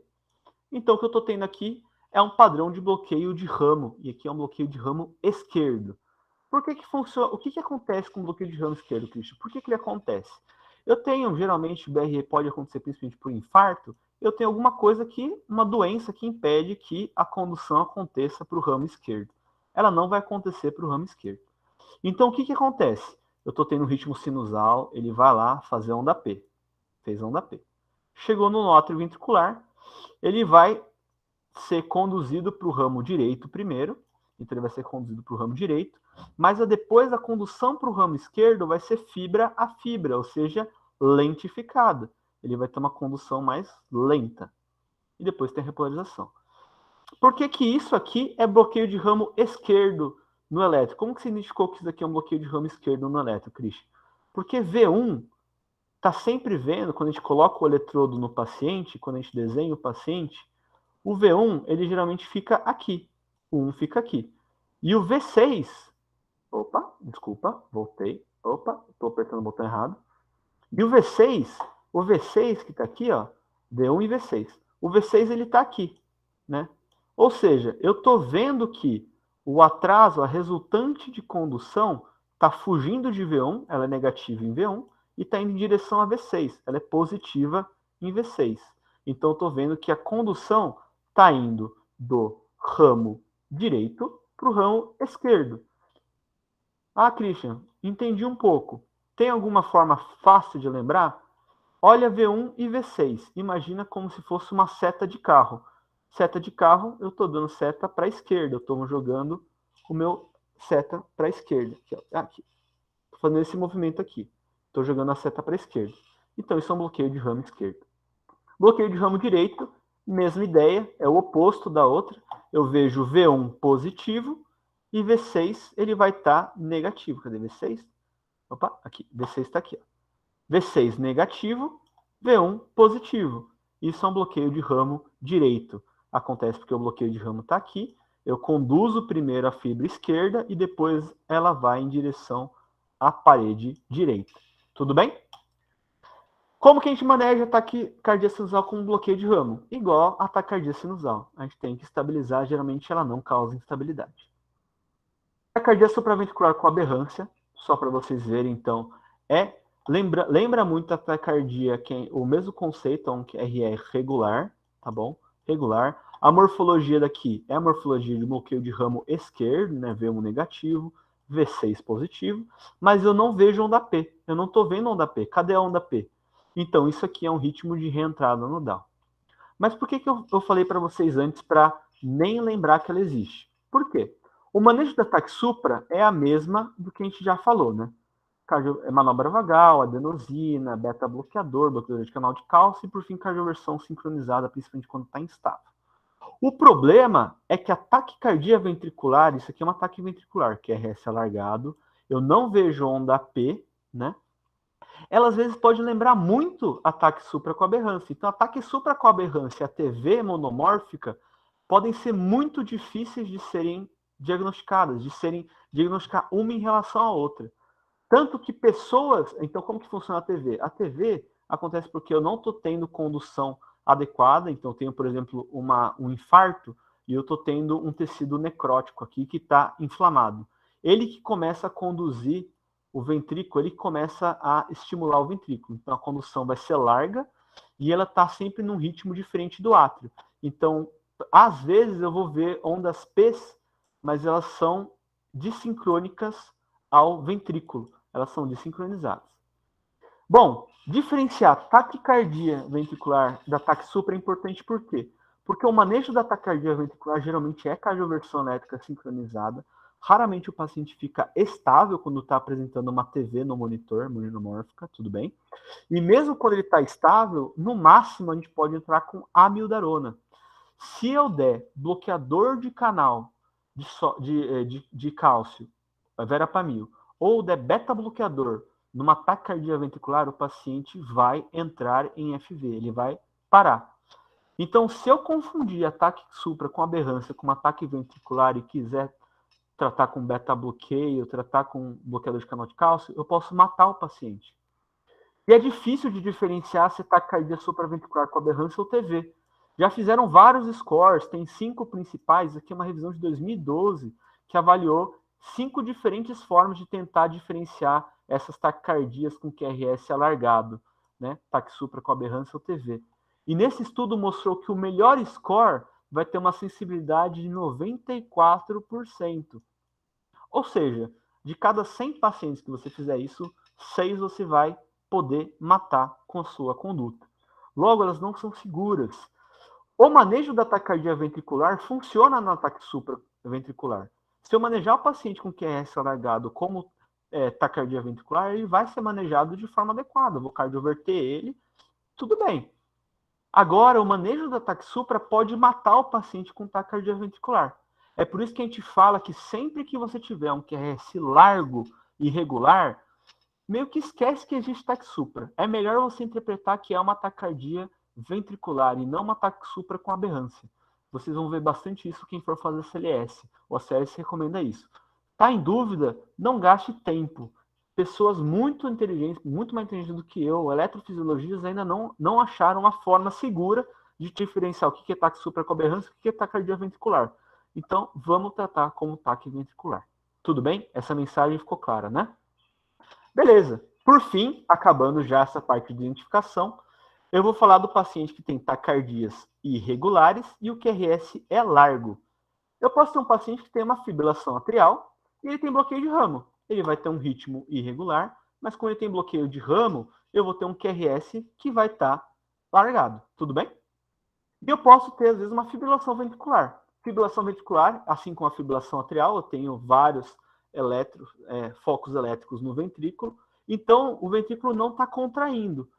Então, o que eu estou tendo aqui é um padrão de bloqueio de ramo, e aqui é um bloqueio de ramo esquerdo. Por que funciona? O que acontece com o bloqueio de ramo esquerdo, Christian? Por que ele acontece? Eu tenho, geralmente, BRE pode acontecer principalmente por infarto, eu tenho alguma coisa uma doença que impede que a condução aconteça para o ramo esquerdo. Ela não vai acontecer para o ramo esquerdo. Então, o que acontece? Eu estou tendo um ritmo sinusal, ele vai lá fazer onda P. Fez onda P. Chegou no átrio ventricular, ele vai ser conduzido para o ramo direito primeiro, então ele vai ser conduzido para o ramo direito, mas depois a condução para o ramo esquerdo vai ser fibra a fibra, ou seja, lentificada. Ele vai ter uma condução mais lenta. E depois tem a repolarização. Por que isso aqui é bloqueio de ramo esquerdo no elétrico? Como que você identificou que isso aqui é um bloqueio de ramo esquerdo no elétrico, Christian? Porque V1 está sempre vendo, quando a gente coloca o eletrodo no paciente, quando a gente desenha o paciente, o V1, ele geralmente fica aqui. O 1 fica aqui. E o V6... Opa, desculpa, voltei. Opa, estou apertando o botão errado. E o V6 que está aqui, ó, V1 e V6. O V6, ele está aqui, né? Ou seja, eu estou vendo que o atraso, a resultante de condução, está fugindo de V1, ela é negativa em V1, e está indo em direção a V6, ela é positiva em V6. Então, eu estou vendo que a condução está indo do ramo direito para o ramo esquerdo. Ah, Christian, entendi um pouco. Tem alguma forma fácil de lembrar? Olha V1 e V6. Imagina como se fosse uma seta de carro. Seta de carro, eu estou dando seta para a esquerda. Eu estou jogando o meu seta para a esquerda. Aqui. Estou fazendo esse movimento aqui. Estou jogando a seta para a esquerda. Então, isso é um bloqueio de ramo esquerdo. Bloqueio de ramo direito, mesma ideia, é o oposto da outra. Eu vejo V1 positivo e V6 ele vai estar negativo. Cadê V6? Opa, aqui. V6 está aqui. Ó. V6 negativo, V1 positivo. Isso é um bloqueio de ramo direito. Acontece porque o bloqueio de ramo está aqui. Eu conduzo primeiro a fibra esquerda e depois ela vai em direção à parede direita. Tudo bem? Como que a gente maneja taquicardia sinusal com bloqueio de ramo? Igual a taquicardia sinusal. A gente tem que estabilizar, geralmente ela não causa instabilidade. Taquicardia supraventricular com aberrância, só para vocês verem, então, lembra muito a taquicardia, o mesmo conceito, que é regular, tá bom? Regular. A morfologia daqui é a morfologia de bloqueio de ramo esquerdo, né? V1 negativo, V6 positivo, mas eu não vejo onda P. Eu não estou vendo onda P. Cadê a onda P? Então, isso aqui é um ritmo de reentrada nodal. Mas por que eu falei para vocês antes para nem lembrar que ela existe? Por quê? O manejo da TAC supra é a mesma do que a gente já falou, né? Manobra vagal, adenosina, beta-bloqueador, bloqueador de canal de cálcio e, por fim, cardioversão sincronizada, principalmente quando está instável. O problema é que a taquicardia ventricular, isso aqui é uma taquicardia ventricular, que é RS alargado, eu não vejo onda P, né? Ela às vezes pode lembrar muito ataque supra com aberrância. Então, ataque supra com aberrância e a TV monomórfica podem ser muito difíceis de serem diagnosticadas, diagnosticar uma em relação à outra. Tanto que pessoas... Então, como que funciona a TV? A TV acontece porque eu não estou tendo condução adequada. Então, eu tenho, por exemplo, um infarto e eu estou tendo um tecido necrótico aqui que está inflamado. Ele que começa a conduzir o ventrículo, ele começa a estimular o ventrículo. Então, a condução vai ser larga e ela está sempre num ritmo diferente do átrio. Então, às vezes eu vou ver ondas P's, mas elas são dissincrônicas ao ventrículo. Elas são desincronizadas. Bom, diferenciar taquicardia ventricular da TAC supra é importante por quê? Porque o manejo da taquicardia ventricular geralmente é cardioversão elétrica sincronizada. Raramente o paciente fica estável quando está apresentando uma TV no monitor, monomórfica, tudo bem? E mesmo quando ele está estável, no máximo a gente pode entrar com amiodarona. Se eu der bloqueador de canal de cálcio, verapamil, ou der beta-bloqueador numa taquicardia ventricular, o paciente vai entrar em FV, ele vai parar. Então, se eu confundir ataque supra com aberrância com um ataque ventricular e quiser tratar com beta-bloqueio, tratar com bloqueador de canal de cálcio, eu posso matar o paciente. E é difícil de diferenciar se taquicardia supraventricular com aberrância ou TV. Já fizeram vários scores, tem 5 principais, aqui é uma revisão de 2012, que avaliou 5 diferentes formas de tentar diferenciar essas taquicardias com QRS alargado, né? Taque supra com aberrância ou TV. E nesse estudo mostrou que o melhor score vai ter uma sensibilidade de 94%. Ou seja, de cada 100 pacientes que você fizer isso, 6 você vai poder matar com a sua conduta. Logo, elas não são seguras. O manejo da taquicardia ventricular funciona no ataque supraventricular. Se eu manejar o paciente com QRS alargado como taquicardia ventricular, ele vai ser manejado de forma adequada. Eu vou cardioverter ele, tudo bem. Agora, o manejo do ataque supra pode matar o paciente com taquicardia ventricular. É por isso que a gente fala que sempre que você tiver um QRS largo e irregular, meio que esquece que existe taque supra. É melhor você interpretar que é uma taquicardia ventricular e não uma taque supra com aberrância. Vocês vão ver bastante isso quem for fazer CLS. O ACLS recomenda isso. Tá em dúvida? Não gaste tempo. Pessoas muito inteligentes, muito mais inteligentes do que eu, eletrofisiologistas, ainda não acharam uma forma segura de diferenciar o que é taque supra com aberrância e o que é taquicardia ventricular. Então, vamos tratar como taque ventricular. Tudo bem? Essa mensagem ficou clara, né? Beleza. Por fim, acabando já essa parte de identificação, eu vou falar do paciente que tem taquicardias irregulares e o QRS é largo. Eu posso ter um paciente que tem uma fibrilação atrial e ele tem bloqueio de ramo. Ele vai ter um ritmo irregular, mas quando ele tem bloqueio de ramo, eu vou ter um QRS que vai estar largado. Tudo bem? E eu posso ter, às vezes, uma fibrilação ventricular. Fibrilação ventricular, assim como a fibrilação atrial, eu tenho vários focos elétricos no ventrículo, então o ventrículo não está contraindo.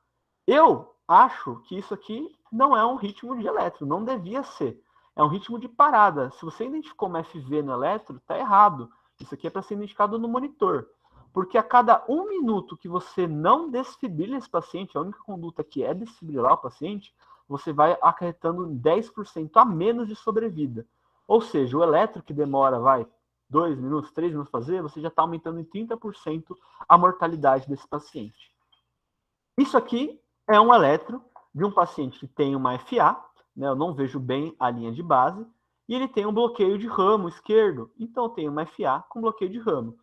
Eu acho que isso aqui não é um ritmo de eletro, não devia ser. É um ritmo de parada. Se você identificou uma FV no eletro, está errado. Isso aqui é para ser identificado no monitor. Porque a cada 1 minuto que você não desfibrila esse paciente, a única conduta que é desfibrilar o paciente, você vai acarretando 10% a menos de sobrevida. Ou seja, o eletro que demora, 2 minutos, 3 minutos fazer, você já está aumentando em 30% a mortalidade desse paciente. Isso aqui é um eletro de um paciente que tem uma FA, né, eu não vejo bem a linha de base, e ele tem um bloqueio de ramo esquerdo, então tem uma FA com bloqueio de ramo.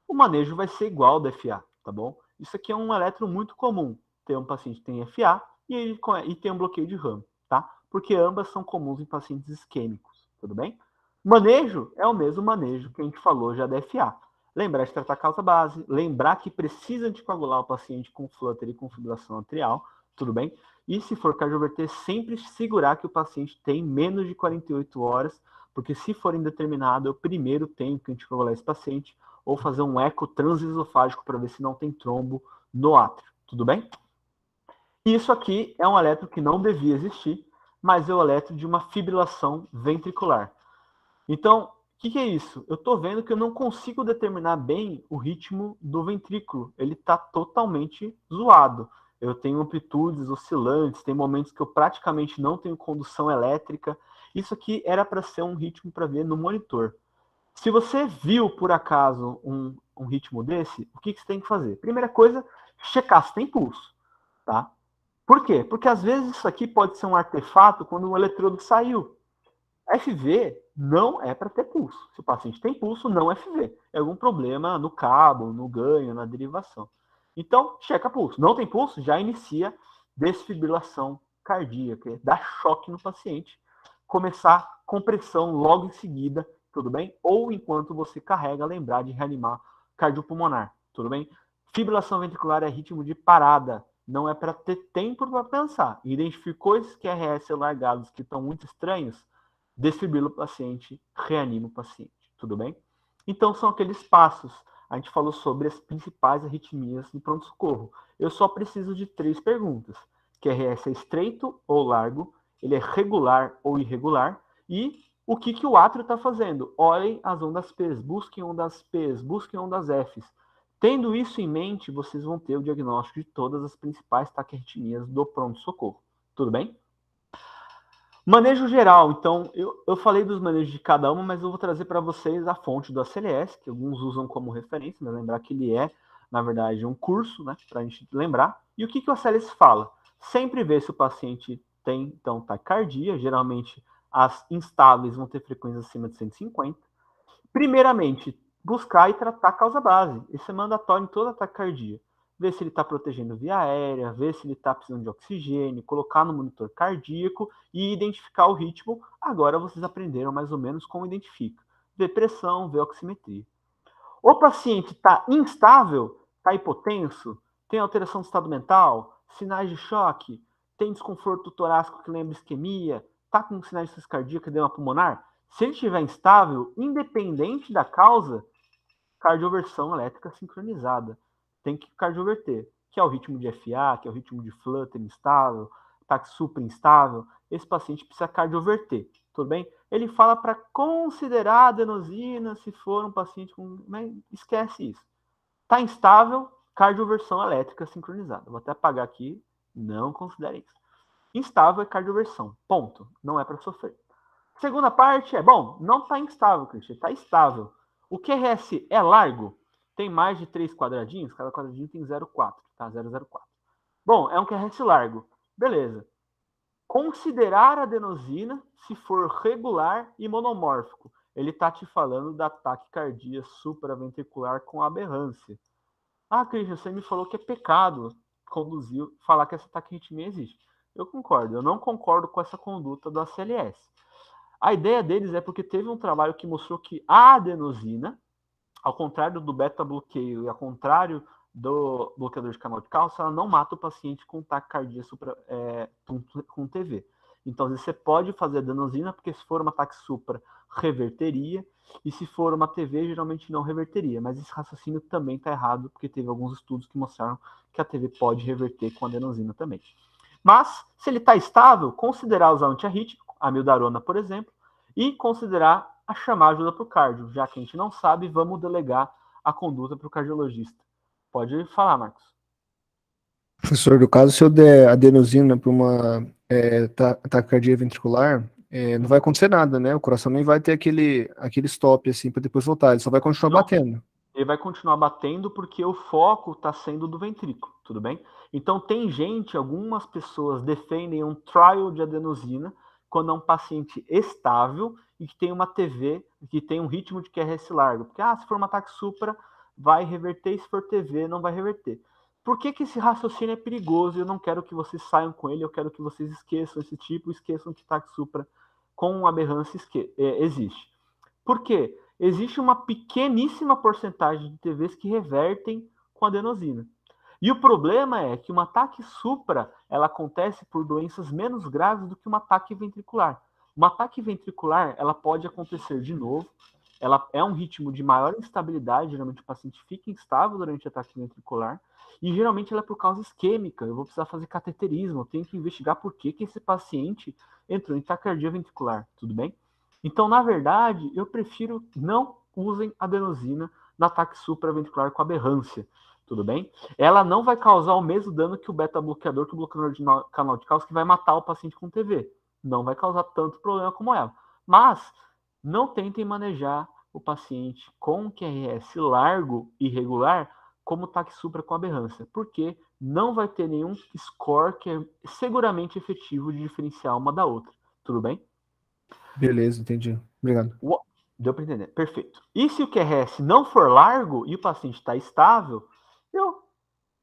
O manejo vai ser igual ao da FA, tá bom? Isso aqui é um eletro muito comum, ter um paciente que tem FA e tem um bloqueio de ramo, tá? Porque ambas são comuns em pacientes isquêmicos, tudo bem? Manejo é o mesmo manejo que a gente falou já da FA. Lembrar de tratar a causa base, lembrar que precisa anticoagular o paciente com flutter e com fibrilação atrial, tudo bem? E se for cardioverter, sempre segurar que o paciente tem menos de 48 horas, porque se for indeterminado, eu primeiro tenho que anticoagular esse paciente ou fazer um eco transesofágico para ver se não tem trombo no átrio, tudo bem? Isso aqui é um eletro que não devia existir, mas é o eletro de uma fibrilação ventricular. Então, o que é isso? Eu estou vendo que eu não consigo determinar bem o ritmo do ventrículo. Ele está totalmente zoado. Eu tenho amplitudes oscilantes, tem momentos que eu praticamente não tenho condução elétrica. Isso aqui era para ser um ritmo para ver no monitor. Se você viu, por acaso, um ritmo desse, o que você tem que fazer? Primeira coisa, checar se tem pulso. Tá? Por quê? Porque às vezes isso aqui pode ser um artefato quando o eletrodo saiu. FV não é para ter pulso. Se o paciente tem pulso, não FV. É algum problema no cabo, no ganho, na derivação. Então, checa pulso. Não tem pulso, já inicia desfibrilação cardíaca, dá choque no paciente. Começar compressão logo em seguida, tudo bem? Ou enquanto você carrega, lembrar de reanimar cardiopulmonar, tudo bem? Fibrilação ventricular é ritmo de parada, não é para ter tempo para pensar. Identificou esses QRS largados que estão muito estranhos, desfibrila o paciente, reanima o paciente, tudo bem? Então, são aqueles passos. A gente falou sobre as principais arritmias do pronto-socorro. Eu só preciso de 3 perguntas. QRS é estreito ou largo? Ele é regular ou irregular? E o que o átrio está fazendo? Olhem as ondas P's, busquem ondas P's, busquem ondas F's. Tendo isso em mente, vocês vão ter o diagnóstico de todas as principais taquiarritmias do pronto-socorro. Tudo bem? Manejo geral, então, eu falei dos manejos de cada uma, mas eu vou trazer para vocês a fonte do ACLS, que alguns usam como referência, mas lembrar que ele é, na verdade, um curso, né, para a gente lembrar. E o que o ACLS fala? Sempre ver se o paciente tem, então, taquicardia, geralmente as instáveis vão ter frequência acima de 150. Primeiramente, buscar e tratar a causa base. Isso é mandatório em toda taquicardia. Ver se ele está protegendo via aérea, ver se ele está precisando de oxigênio, colocar no monitor cardíaco e identificar o ritmo. Agora vocês aprenderam mais ou menos como identifica. Ver pressão, ver oximetria. O paciente está instável, está hipotenso, tem alteração do estado mental, sinais de choque, tem desconforto torácico que lembra isquemia, está com sinais de insuficiência cardíaca, edema pulmonar. Se ele estiver instável, independente da causa, cardioversão elétrica sincronizada. Tem que cardioverter, que é o ritmo de FA, que é o ritmo de flutter instável, táxi super instável. Esse paciente precisa cardioverter, tudo bem? Ele fala para considerar a adenosina se for um paciente com... Mas esquece isso. Está instável, cardioversão elétrica sincronizada. Vou até apagar aqui, não considere isso. Instável é cardioversão, ponto. Não é para sofrer. Segunda parte é, bom, não está instável, Christian, está estável. O QRS é largo? Tem mais de 3 quadradinhos? Cada quadradinho tem 0,4, tá? 0,04. Bom, é um QRS largo. Beleza. Considerar a adenosina se for regular e monomórfico. Ele está te falando da taquicardia supraventricular com aberrância. Ah, Christian, você me falou que é pecado falar que essa taquirritmia existe. Eu concordo. Eu não concordo com essa conduta do ACLS. A ideia deles é porque teve um trabalho que mostrou que a adenosina, ao contrário do beta-bloqueio e ao contrário do bloqueador de canal de cálcio, ela não mata o paciente com taquicardia com TV. Então, às vezes, você pode fazer adenosina, porque se for uma ataque supra, reverteria, e se for uma TV, geralmente não reverteria. Mas esse raciocínio também está errado, porque teve alguns estudos que mostraram que a TV pode reverter com adenosina também. Mas, se ele está estável, considerar usar antiarrítmico, a mildarona, por exemplo, e considerar a chamar ajuda para o cardio. Já que a gente não sabe, vamos delegar a conduta para o cardiologista. Pode falar, Marcos. Professor, no caso, se eu der adenosina para uma taquicardia ventricular, não vai acontecer nada, né? O coração nem vai ter aquele stop assim para depois voltar, ele só vai continuar batendo. Ele vai continuar batendo porque o foco está sendo do ventrículo, tudo bem? Então tem gente, algumas pessoas defendem um trial de adenosina quando é um paciente estável e que tem uma TV, que tem um ritmo de QRS largo. Porque, se for um ataque supra, vai reverter, e se for TV, não vai reverter. Por que esse raciocínio é perigoso? Eu não quero que vocês saiam com ele, eu quero que vocês esqueçam esse tipo, esqueçam que ataque supra com aberrância existe. Por quê? Existe uma pequeníssima porcentagem de TVs que revertem com adenosina. E o problema é que um ataque supra, ela acontece por doenças menos graves do que um ataque ventricular. Um ataque ventricular, ela pode acontecer de novo, ela é um ritmo de maior instabilidade, geralmente o paciente fica instável durante o ataque ventricular, e geralmente ela é por causa isquêmica, eu vou precisar fazer cateterismo, eu tenho que investigar por que esse paciente entrou em taquicardia ventricular, tudo bem? Então, na verdade, eu prefiro não usem adenosina no ataque supraventricular com aberrância, tudo bem? Ela não vai causar o mesmo dano que o beta-bloqueador, que o bloqueador de canal de cálcio, que vai matar o paciente com TV. Não vai causar tanto problema como ela. Mas não tentem manejar o paciente com QRS largo e irregular como ataque supra com aberrância, porque não vai ter nenhum score que é seguramente efetivo de diferenciar uma da outra. Tudo bem? Beleza, entendi. Obrigado. Deu para entender. Perfeito. E se o QRS não for largo e o paciente está estável, eu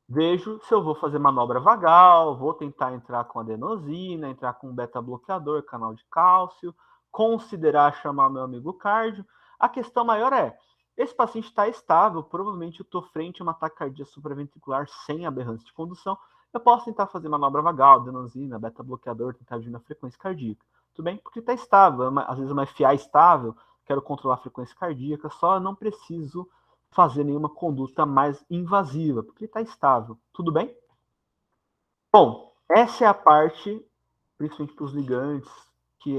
vejo se eu vou fazer manobra vagal, vou tentar entrar com adenosina, entrar com beta-bloqueador, canal de cálcio, considerar chamar meu amigo cardio. A questão maior é, esse paciente está estável, provavelmente eu estou frente a uma taquicardia supraventricular sem aberrância de condução, eu posso tentar fazer manobra vagal, adenosina, beta-bloqueador, tentar diminuir a frequência cardíaca. Tudo bem? Porque está estável, às vezes uma FA estável, quero controlar a frequência cardíaca, só não preciso fazer nenhuma conduta mais invasiva, porque está estável. Tudo bem? Bom, essa é a parte, principalmente para os ligantes, que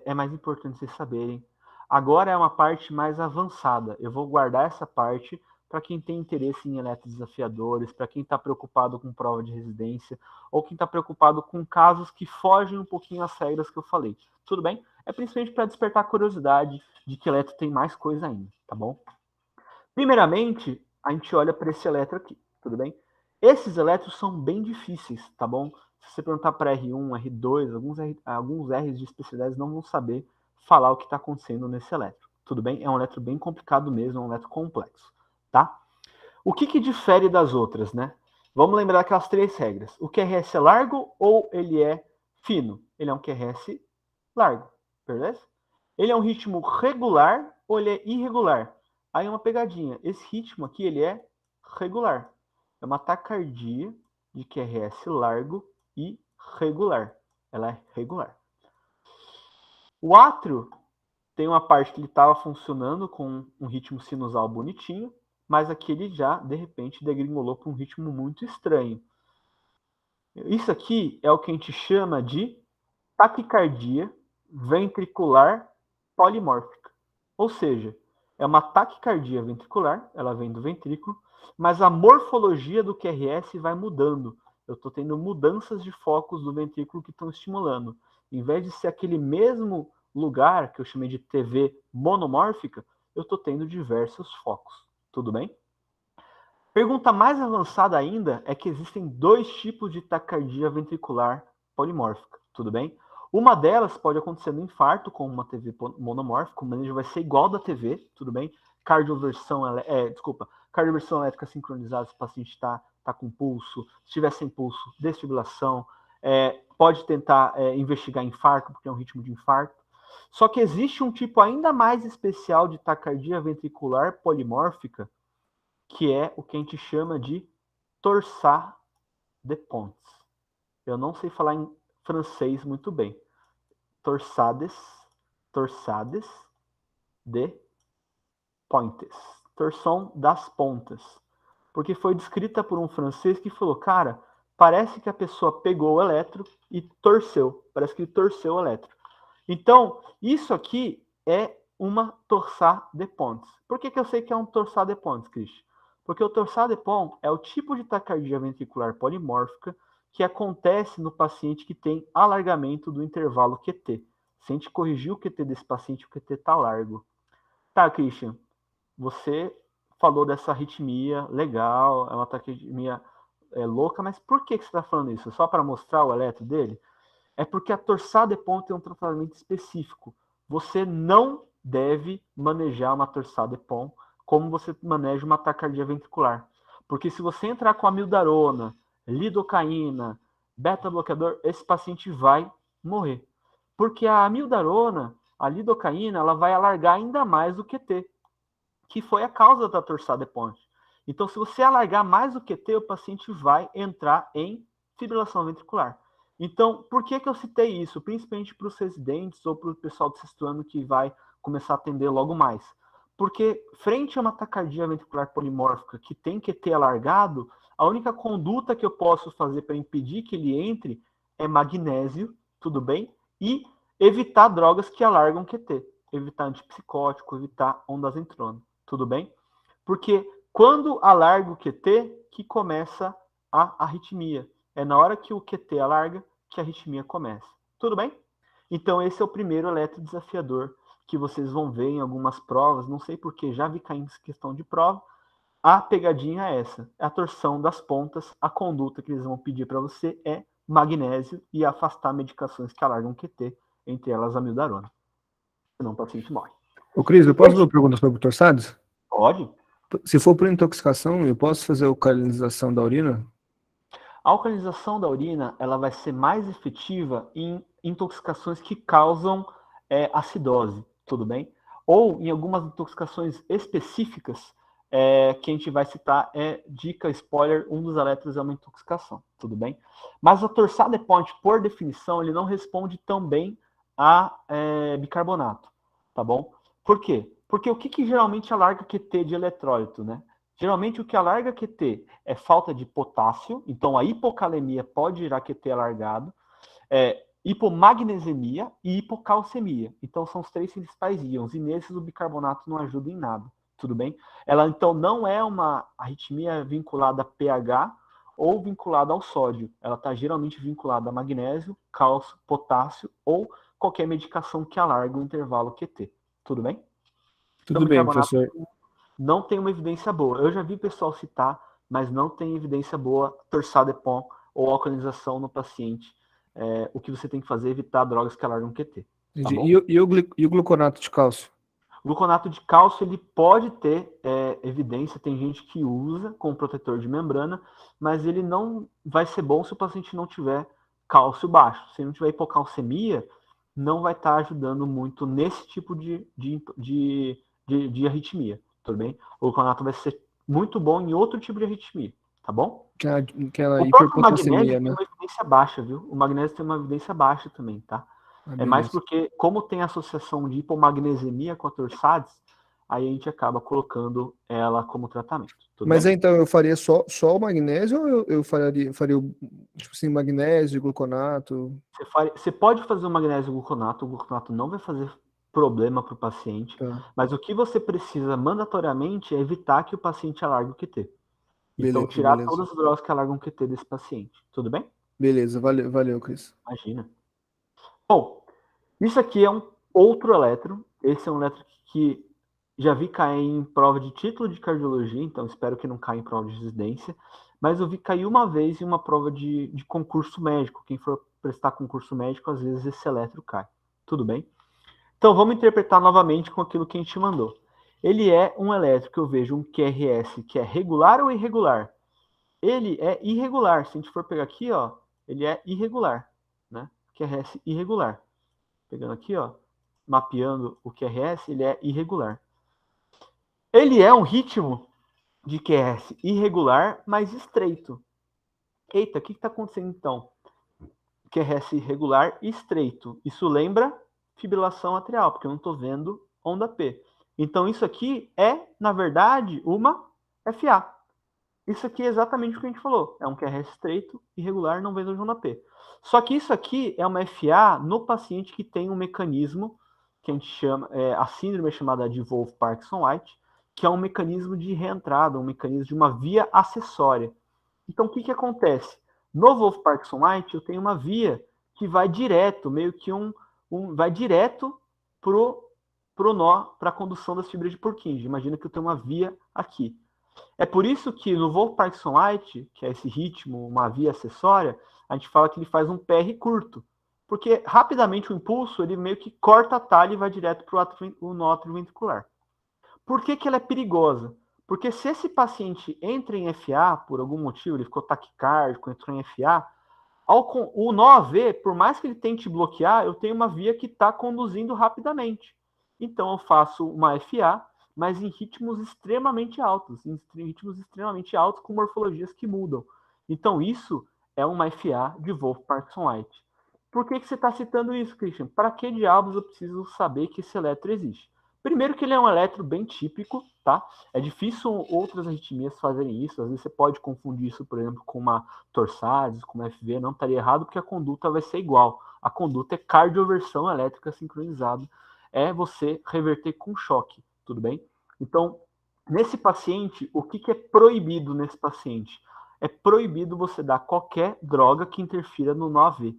é mais importante vocês saberem. Agora é uma parte mais avançada. Eu vou guardar essa parte para quem tem interesse em eletros desafiadores, para quem está preocupado com prova de residência, ou quem está preocupado com casos que fogem um pouquinho às regras que eu falei. Tudo bem? É principalmente para despertar a curiosidade de que eletro tem mais coisa ainda, tá bom? Primeiramente, a gente olha para esse eletro aqui, tudo bem? Esses eletros são bem difíceis, tá bom? Se você perguntar para R1, R2, alguns R's de especialidades não vão saber falar o que está acontecendo nesse eletro, tudo bem? É um eletro bem complicado mesmo, é um eletro complexo, tá? O que difere das outras, né? Vamos lembrar aquelas 3 regras. O QRS é largo ou ele é fino? Ele é um QRS largo, beleza? Ele é um ritmo regular ou ele é irregular? Aí uma pegadinha. Esse ritmo aqui, ele é regular. É uma taquicardia de QRS largo e regular. Ela é regular. O átrio tem uma parte que ele estava funcionando com um ritmo sinusal bonitinho, mas aqui ele já, de repente, degringolou para um ritmo muito estranho. Isso aqui é o que a gente chama de taquicardia ventricular polimórfica. Ou seja, é uma taquicardia ventricular, ela vem do ventrículo, mas a morfologia do QRS vai mudando. Eu estou tendo mudanças de focos do ventrículo que estão estimulando. Em vez de ser aquele mesmo lugar que eu chamei de TV monomórfica, eu estou tendo diversos focos. Tudo bem? Pergunta mais avançada ainda é que existem 2 tipos de taquicardia ventricular polimórfica. Tudo bem? Uma delas pode acontecer no infarto, com uma TV monomórfica, o manejo vai ser igual da TV, tudo bem? Cardioversão elétrica sincronizada, se o paciente está com pulso, se tiver sem pulso, desfibrilação, pode tentar investigar infarto, porque é um ritmo de infarto. Só que existe um tipo ainda mais especial de taquicardia ventricular polimórfica, que é o que a gente chama de torsade de Pontes. Eu não sei falar em francês muito bem. Torsades de Pontes. Torção das pontas. Porque foi descrita por um francês que falou, cara, parece que a pessoa pegou o eletro e torceu. Parece que ele torceu o eletro. Então, isso aqui é uma torsade de Pontes. Por que eu sei que é um torsade de Pontes, Christian? Porque o torsade de Pontes é o tipo de taquicardia ventricular polimórfica que acontece no paciente que tem alargamento do intervalo QT. Se a gente corrigir o QT desse paciente, o QT está largo. Tá, Christian, você falou dessa arritmia legal, é uma taquicardia louca, mas por que você está falando isso? Só para mostrar o eletro dele? É porque a torsade de Pontes tem um tratamento específico. Você não deve manejar uma torsade de Pontes como você maneja uma taquicardia ventricular. Porque se você entrar com amiodarona, lidocaína, beta-bloqueador, esse paciente vai morrer. Porque a amiodarona, a lidocaína, ela vai alargar ainda mais o QT, que foi a causa da torsade de Pontes. Então, se você alargar mais o QT, o paciente vai entrar em fibrilação ventricular. Então, por que eu citei isso? Principalmente para os residentes ou para o pessoal do sexto ano que vai começar a atender logo mais. Porque, frente a uma taquicardia ventricular polimórfica que tem QT alargado, a única conduta que eu posso fazer para impedir que ele entre é magnésio, tudo bem? E evitar drogas que alargam QT. Evitar antipsicótico, evitar ondansetron, tudo bem? Porque quando alarga o QT, que começa a arritmia. É na hora que o QT alarga que a arritmia começa. Tudo bem? Então, esse é o primeiro eletro desafiador que vocês vão ver em algumas provas. Não sei porque, já vi caindo em questão de prova. A pegadinha é essa. É a torção das pontas. A conduta que eles vão pedir para você é magnésio e afastar medicações que alargam QT, entre elas a amiodarona. Senão o paciente morre. Ô, Cris, eu posso fazer uma pergunta sobre torsades? Pode. Se for por intoxicação, eu posso fazer a alcalinização da urina? A alcalinização da urina ela vai ser mais efetiva em intoxicações que causam acidose, tudo bem? Ou em algumas intoxicações específicas que a gente vai citar, dica, spoiler, um dos eletros é uma intoxicação, tudo bem? Mas a torsade de Pontes, por definição, ele não responde tão bem a bicarbonato, tá bom? Por quê? Porque o que geralmente alarga QT de eletrólito, né? Geralmente o que alarga QT é falta de potássio, então a hipocalemia pode gerar QT alargado, hipomagnesemia e hipocalcemia. Então são os 3 principais íons, e nesses o bicarbonato não ajuda em nada, tudo bem? Ela, então, não é uma arritmia vinculada a pH ou vinculada ao sódio. Ela está geralmente vinculada a magnésio, cálcio, potássio ou qualquer medicação que alarga o intervalo QT. Tudo bem? Tudo bem, professor. Não tem uma evidência boa. Eu já vi pessoal citar, mas não tem evidência boa, torçadepom ou alcalinização no paciente. O que você tem que fazer é evitar drogas que alargam QT. Tá bom? E o gluconato de cálcio? O gluconato de cálcio ele pode ter evidência, tem gente que usa como protetor de membrana, mas ele não vai ser bom se o paciente não tiver cálcio baixo. Se não tiver hipocalcemia, não vai estar ajudando muito nesse tipo de arritmia, tudo bem? O gluconato vai ser muito bom em outro tipo de arritmia, tá bom? Aquela O próprio hiperpotassemia, magnésio né? tem uma evidência baixa, viu? O magnésio tem uma evidência baixa também, tá? É mais porque, como tem associação de hipomagnesemia com a torsades, aí a gente acaba colocando ela como tratamento. Mas bem? então eu faria só o magnésio ou eu faria tipo assim, magnésio, gluconato? Você pode fazer o gluconato não vai fazer problema para o paciente, Tá. mas o que você precisa mandatoriamente é evitar que o paciente alargue o QT. Então, tirar Beleza. todas as drogas que alargam o QT desse paciente. Tudo bem? Beleza, valeu, Cris. Imagina. Bom, isso aqui é um outro eletro. Esse é um eletro que já vi cair em prova de título de cardiologia, então espero que não caia em prova de residência. Mas eu vi cair uma vez em uma prova de concurso médico. Quem for prestar concurso médico, às vezes esse eletro cai. Tudo bem? Então vamos interpretar novamente com aquilo que a gente mandou. Ele é um eletro que eu vejo um QRS que é regular ou irregular? Ele é irregular. Se a gente for pegar aqui, ó, ele é irregular, né? QRS irregular. Pegando aqui, ó, mapeando o QRS, ele é irregular. Ele é um ritmo de QRS irregular, mas estreito. Eita, o que está acontecendo então? QRS irregular e estreito. Isso lembra fibrilação atrial, porque eu não estou vendo onda P. Então isso aqui é, na verdade, uma FA. Isso aqui é exatamente o que a gente falou. É um QRS estreito, irregular, não vendo onda P. Só que isso aqui é uma FA no paciente que tem um mecanismo que a gente chama, a síndrome é chamada de Wolff-Parkinson-White, que é um mecanismo de reentrada, um mecanismo de uma via acessória. Então, o que acontece? No Wolff-Parkinson-White, eu tenho uma via que vai direto, meio que vai direto pro nó, para a condução das fibras de Purkinje. Imagina que eu tenho uma via aqui. É por isso que no Wolff-Parkinson-White, que é esse ritmo, uma via acessória, a gente fala que ele faz um PR curto. Porque rapidamente o impulso, ele meio que corta a talha e vai direto para o nó atrioventricular. Por que ela é perigosa? Porque se esse paciente entra em FA, por algum motivo, ele ficou taquicárdico, entrou em FA, o nó AV, por mais que ele tente bloquear, eu tenho uma via que está conduzindo rapidamente. Então eu faço uma FA, mas em ritmos extremamente altos, com morfologias que mudam. Então isso é uma FA de Wolff-Parkinson-White. Por que você está citando isso, Christian? Para que diabos eu preciso saber que esse eletro existe? Primeiro que ele é um eletro bem típico, tá? É difícil outras arritmias fazerem isso. Às vezes você pode confundir isso, por exemplo, com uma torsades, com uma FV. Não estaria errado, porque a conduta vai ser igual. A conduta é cardioversão elétrica sincronizada. É você reverter com choque, tudo bem? Então, nesse paciente, o que é proibido nesse paciente? É proibido você dar qualquer droga que interfira no nó AV.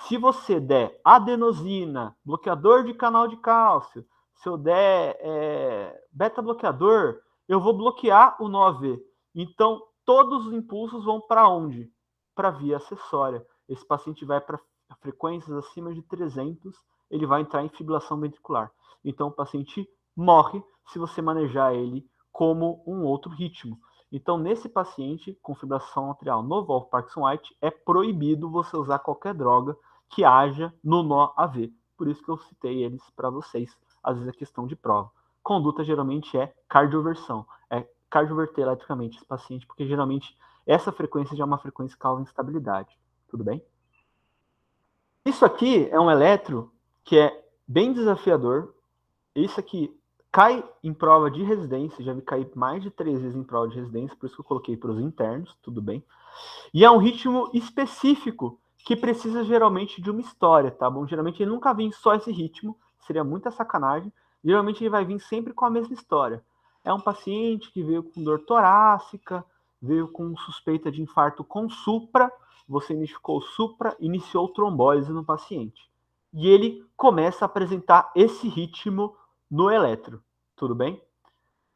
Se você der adenosina, bloqueador de canal de cálcio, se eu der beta-bloqueador, eu vou bloquear o nó AV. Então, todos os impulsos vão para onde? Para a via acessória. Esse paciente vai para frequências acima de 300, ele vai entrar em fibrilação ventricular. Então, o paciente morre se você manejar ele como um outro ritmo. Então, nesse paciente com fibrilação atrial no Wolff-Parkinson-White, é proibido você usar qualquer droga que haja no nó AV. Por isso que eu citei eles para vocês. Às vezes é questão de prova. Conduta geralmente é cardioversão. É cardioverter eletricamente esse paciente, porque geralmente essa frequência já é uma frequência que causa instabilidade. Tudo bem? Isso aqui é um eletro que é bem desafiador. Isso aqui cai em prova de residência, já vi cair mais de 3 vezes em prova de residência, por isso que eu coloquei para os internos, tudo bem? E é um ritmo específico que precisa geralmente de uma história, tá bom? Geralmente ele nunca vem só esse ritmo, seria muita sacanagem. Geralmente ele vai vir sempre com a mesma história. É um paciente que veio com dor torácica, veio com suspeita de infarto com supra, você identificou o supra, iniciou trombólise no paciente. E ele começa a apresentar esse ritmo no eletro, tudo bem?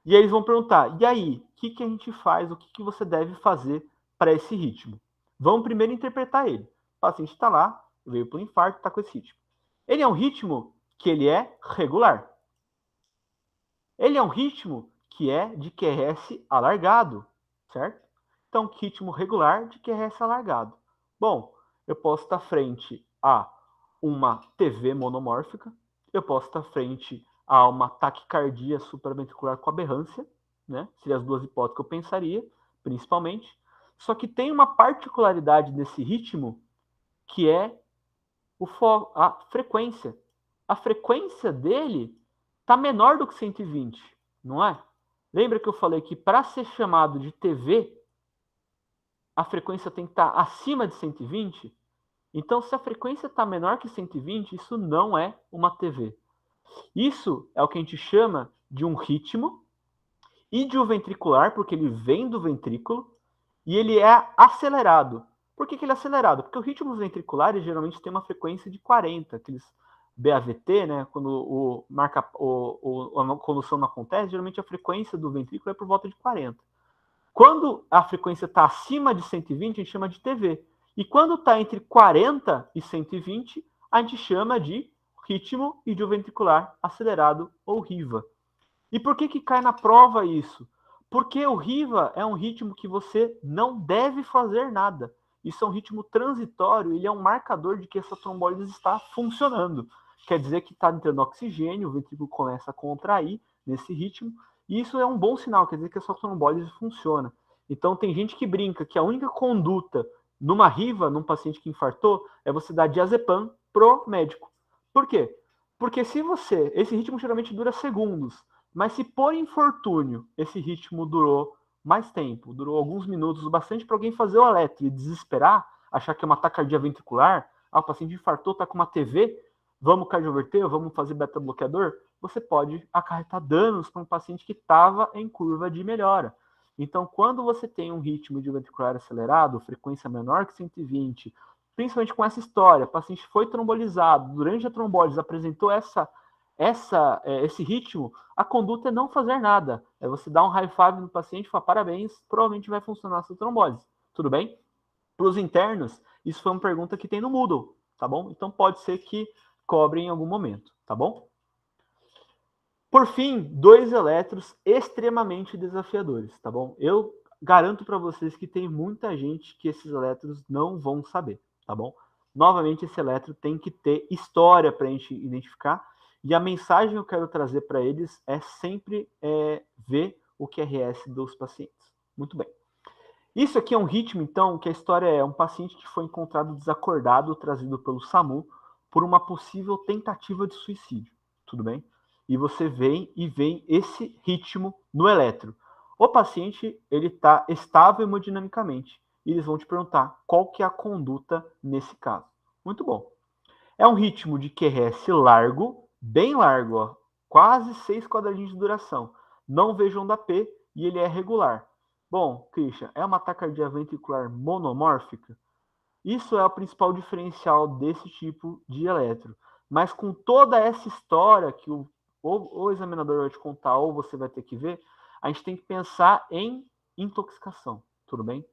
E aí eles vão perguntar, e aí, o que a gente faz, o que você deve fazer para esse ritmo? Vamos primeiro interpretar ele. O paciente está lá, veio para o infarto, está com esse ritmo. Ele é um ritmo que ele é regular. Ele é um ritmo que é de QRS alargado, certo? Então, ritmo regular de QRS alargado. Bom, eu posso estar frente a uma TV monomórfica, eu posso estar frente a uma taquicardia supraventricular com aberrância, né? Seriam as duas hipóteses que eu pensaria, principalmente. Só que tem uma particularidade nesse ritmo que é a frequência. A frequência dele está menor do que 120, não é? Lembra que eu falei que para ser chamado de TV, a frequência tem que estar acima de 120? Então, se a frequência está menor que 120, isso não é uma TV. Isso é o que a gente chama de um ritmo idioventricular, porque ele vem do ventrículo, e ele é acelerado. Por que ele é acelerado? Porque os ritmos ventriculares geralmente têm uma frequência de 40, aqueles BAVT, né? Quando a condução não acontece, geralmente a frequência do ventrículo é por volta de 40. Quando a frequência está acima de 120, a gente chama de TV. E quando está entre 40 e 120, a gente chama de ritmo idioventricular acelerado ou RIVA. E por que cai na prova isso? Porque o RIVA é um ritmo que você não deve fazer nada. Isso é um ritmo transitório, ele é um marcador de que essa trombólise está funcionando. Quer dizer que está entrando oxigênio, o ventrículo começa a contrair nesse ritmo, e isso é um bom sinal, quer dizer que a sua trombólise funciona. Então tem gente que brinca que a única conduta numa RIVA, num paciente que infartou, é você dar diazepam pro médico. Por quê? Porque se você... Esse ritmo geralmente dura segundos, mas se por infortúnio esse ritmo durou mais tempo, durou alguns minutos, o bastante para alguém fazer o eletro e desesperar, achar que é uma taquicardia ventricular, o paciente infartou, está com uma TV, vamos cardioverter, vamos fazer beta-bloqueador, você pode acarretar danos para um paciente que estava em curva de melhora. Então, quando você tem um ritmo de ventricular acelerado, frequência menor que 120, principalmente com essa história, o paciente foi trombolizado, durante a trombólise apresentou esse ritmo, a conduta é não fazer nada. É você dar um high five no paciente e falar parabéns, provavelmente vai funcionar a sua trombólise. Tudo bem? Para os internos, isso foi uma pergunta que tem no Moodle, tá bom? Então pode ser que cobre em algum momento, tá bom? Por fim, 2 eletros extremamente desafiadores, tá bom? Eu garanto para vocês que tem muita gente que esses eletros não vão saber, tá bom? Novamente, esse eletro tem que ter história para a gente identificar, e a mensagem que eu quero trazer para eles é sempre ver o QRS dos pacientes. Muito bem. Isso aqui é um ritmo, então, que a história é um paciente que foi encontrado desacordado, trazido pelo SAMU, por uma possível tentativa de suicídio. Tudo bem? E você vem esse ritmo no eletro. O paciente ele está estável hemodinamicamente. E eles vão te perguntar qual que é a conduta nesse caso. Muito bom. É um ritmo de QRS largo, bem largo, ó, quase 6 quadradinhos de duração. Não vejo onda P e ele é regular. Bom, Christian, é uma taquicardia ventricular monomórfica? Isso é o principal diferencial desse tipo de eletro. Mas com toda essa história que o examinador vai te contar ou você vai ter que ver, a gente tem que pensar em intoxicação, tudo bem?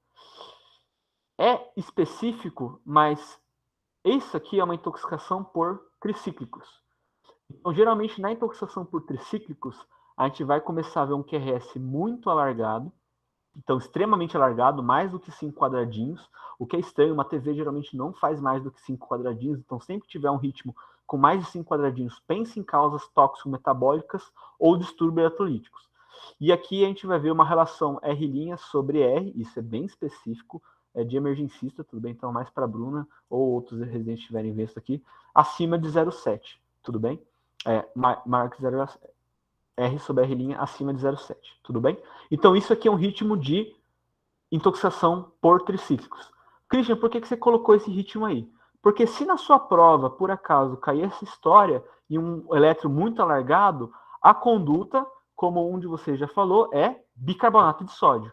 É específico, mas isso aqui é uma intoxicação por tricíclicos. Então, geralmente, na intoxicação por tricíclicos, a gente vai começar a ver um QRS muito alargado, então extremamente alargado, mais do que 5 quadradinhos, o que é estranho, uma TV geralmente não faz mais do que 5 quadradinhos, então sempre que tiver um ritmo com mais de 5 quadradinhos, pense em causas tóxico-metabólicas ou distúrbios eletrolíticos. E aqui a gente vai ver uma relação R' sobre R, isso é bem específico, é de emergencista, tudo bem? Então mais para a Bruna ou outros residentes tiverem visto aqui, acima de 0,7, tudo bem? Mark 0,7. R sobre R' acima de 0,7, tudo bem? Então isso aqui é um ritmo de intoxicação por tricíclicos. Christian, por que você colocou esse ritmo aí? Porque se na sua prova, por acaso, cair essa história e um eletro muito alargado, a conduta como um de vocês já falou, é bicarbonato de sódio.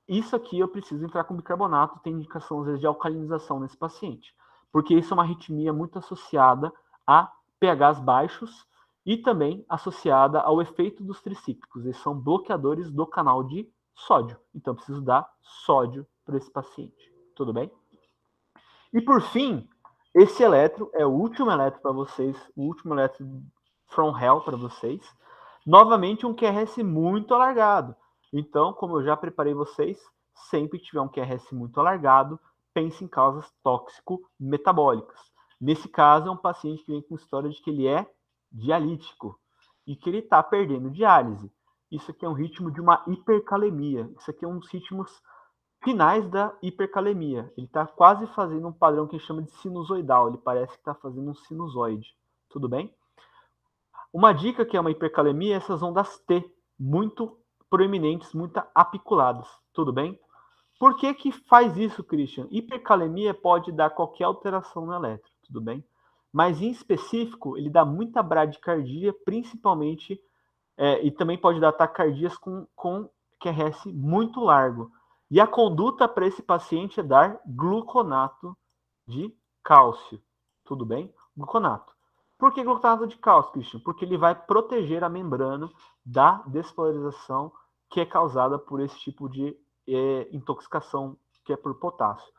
Isso aqui eu preciso entrar com bicarbonato, tem indicação às vezes de alcalinização nesse paciente, porque isso é uma arritmia muito associada a pHs baixos e também associada ao efeito dos tricíclicos. Eles são bloqueadores do canal de sódio. Então eu preciso dar sódio para esse paciente. Tudo bem? E por fim, esse eletro é o último eletro para vocês, o último eletro from hell para vocês. Novamente um QRS muito alargado. Então, como eu já preparei vocês, sempre que tiver um QRS muito alargado, pense em causas tóxico-metabólicas. Nesse caso, é um paciente que vem com história de que ele é dialítico e que ele está perdendo diálise. Isso aqui é um ritmo de uma hipercalemia. Isso aqui é um dos ritmos finais da hipercalemia. Ele está quase fazendo um padrão que a gente chama de sinusoidal. Ele parece que está fazendo um sinusoide. Tudo bem? Uma dica que é uma hipercalemia é essas ondas T, muito proeminentes, muito apiculadas. Tudo bem? Por que que faz isso, Christian? Hipercalemia pode dar qualquer alteração no eletro, tudo bem? Mas, em específico, ele dá muita bradicardia, principalmente, e também pode dar taquicardias com QRS muito largo. E a conduta para esse paciente é dar gluconato de cálcio, tudo bem? Gluconato. Por que gluconato de cálcio, Christian? Porque ele vai proteger a membrana da despolarização que é causada por esse tipo de intoxicação que é por potássio.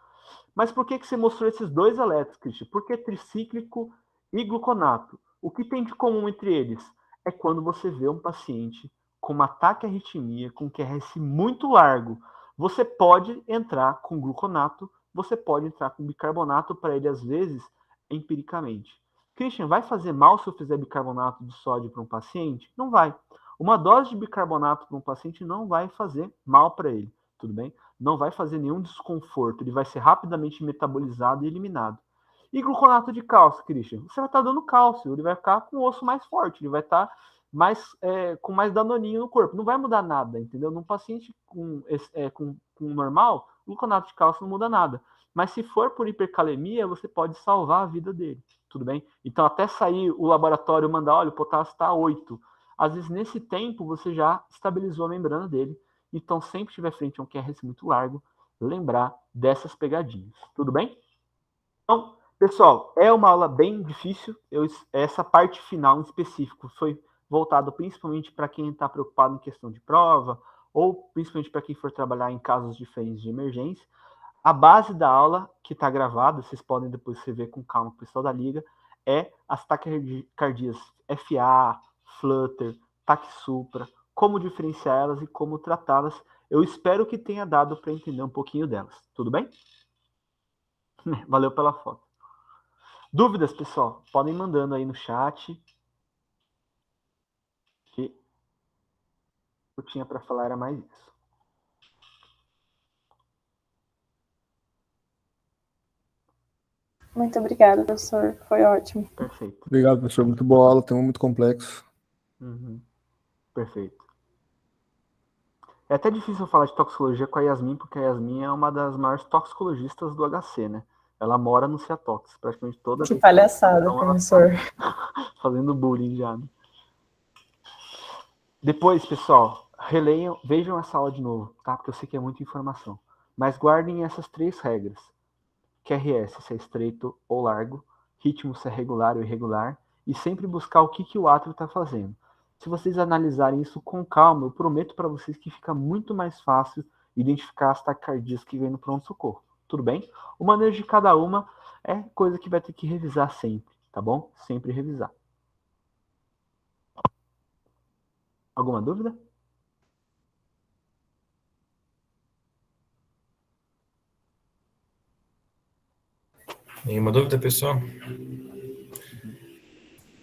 Mas por que você mostrou esses dois elétrons, Christian? Porque tricíclico e gluconato. O que tem de comum entre eles? É quando você vê um paciente com um ataque à arritmia, com QRS muito largo. Você pode entrar com gluconato, você pode entrar com bicarbonato para ele, às vezes, empiricamente. Christian, vai fazer mal se eu fizer bicarbonato de sódio para um paciente? Não vai. Uma dose de bicarbonato para um paciente não vai fazer mal para ele, tudo bem? Não vai fazer nenhum desconforto, ele vai ser rapidamente metabolizado e eliminado. E gluconato de cálcio, Christian? Você vai estar dando cálcio, ele vai ficar com o osso mais forte, ele vai estar com mais danoninho no corpo. Não vai mudar nada, entendeu? Num paciente com normal, gluconato de cálcio não muda nada. Mas se for por hipercalemia, você pode salvar a vida dele, tudo bem? Então, até sair o laboratório e mandar, olha, o potássio está 8. Às vezes, nesse tempo, você já estabilizou a membrana dele. Então, sempre que estiver frente a um QRS muito largo, lembrar dessas pegadinhas, tudo bem? Então, pessoal, é uma aula bem difícil. Essa parte final em específico foi voltada principalmente para quem está preocupado em questão de prova, ou principalmente para quem for trabalhar em casos diferentes de emergência. A base da aula, que está gravada, vocês podem depois ver com calma com o pessoal da Liga, é as taquicardias FA, flutter, taquisupra, como diferenciar elas e como tratá-las. Eu espero que tenha dado para entender um pouquinho delas. Tudo bem? Valeu pela foto. Dúvidas, pessoal? Podem mandando aí no chat. Que eu tinha para falar era mais isso. Muito obrigada, professor. Foi ótimo. Perfeito. Obrigado, professor. Muito boa aula, tema muito complexo. Uhum. Perfeito. É até difícil falar de toxicologia com a Yasmin, porque a Yasmin é uma das maiores toxicologistas do HC, né? Ela mora no Ciatox, praticamente toda Que vez. palhaçada, Então, professor. Fazendo bullying já, né? Depois, pessoal, releiam, vejam essa aula de novo, tá? Porque eu sei que é muita informação. Mas guardem essas 3 regras. QRS, se é estreito ou largo, ritmo se é regular ou irregular, e sempre buscar o que o átrio está fazendo. Se vocês analisarem isso com calma, eu prometo para vocês que fica muito mais fácil identificar as taquicardias que vem no pronto-socorro. Tudo bem? O manejo de cada uma é coisa que vai ter que revisar sempre, tá bom? Sempre revisar. Alguma dúvida? Nenhuma dúvida, pessoal?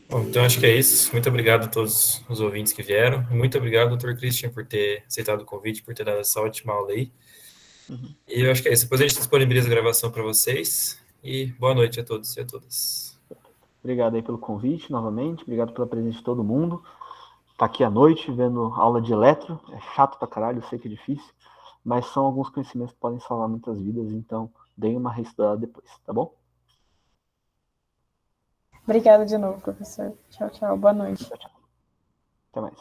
Bom, então acho que é isso. Muito obrigado a todos os ouvintes que vieram. Muito obrigado, Dr. Christian, por ter aceitado o convite, por ter dado essa ótima aula aí. E eu acho que é isso. Depois a gente disponibiliza a gravação para vocês. E boa noite a todos e a todas. Obrigado aí pelo convite, novamente. Obrigado pela presença de todo mundo. Tá aqui à noite vendo aula de eletro. É chato pra caralho, eu sei que é difícil. Mas são alguns conhecimentos que podem salvar muitas vidas. Então, deem uma reestudada depois, tá bom? Obrigada de novo, professor. Tchau, tchau. Boa noite. Tchau, tchau. Até mais.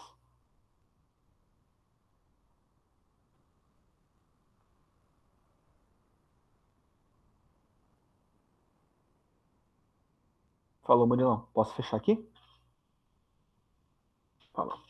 Falou, Murilão. Posso fechar aqui? Falou.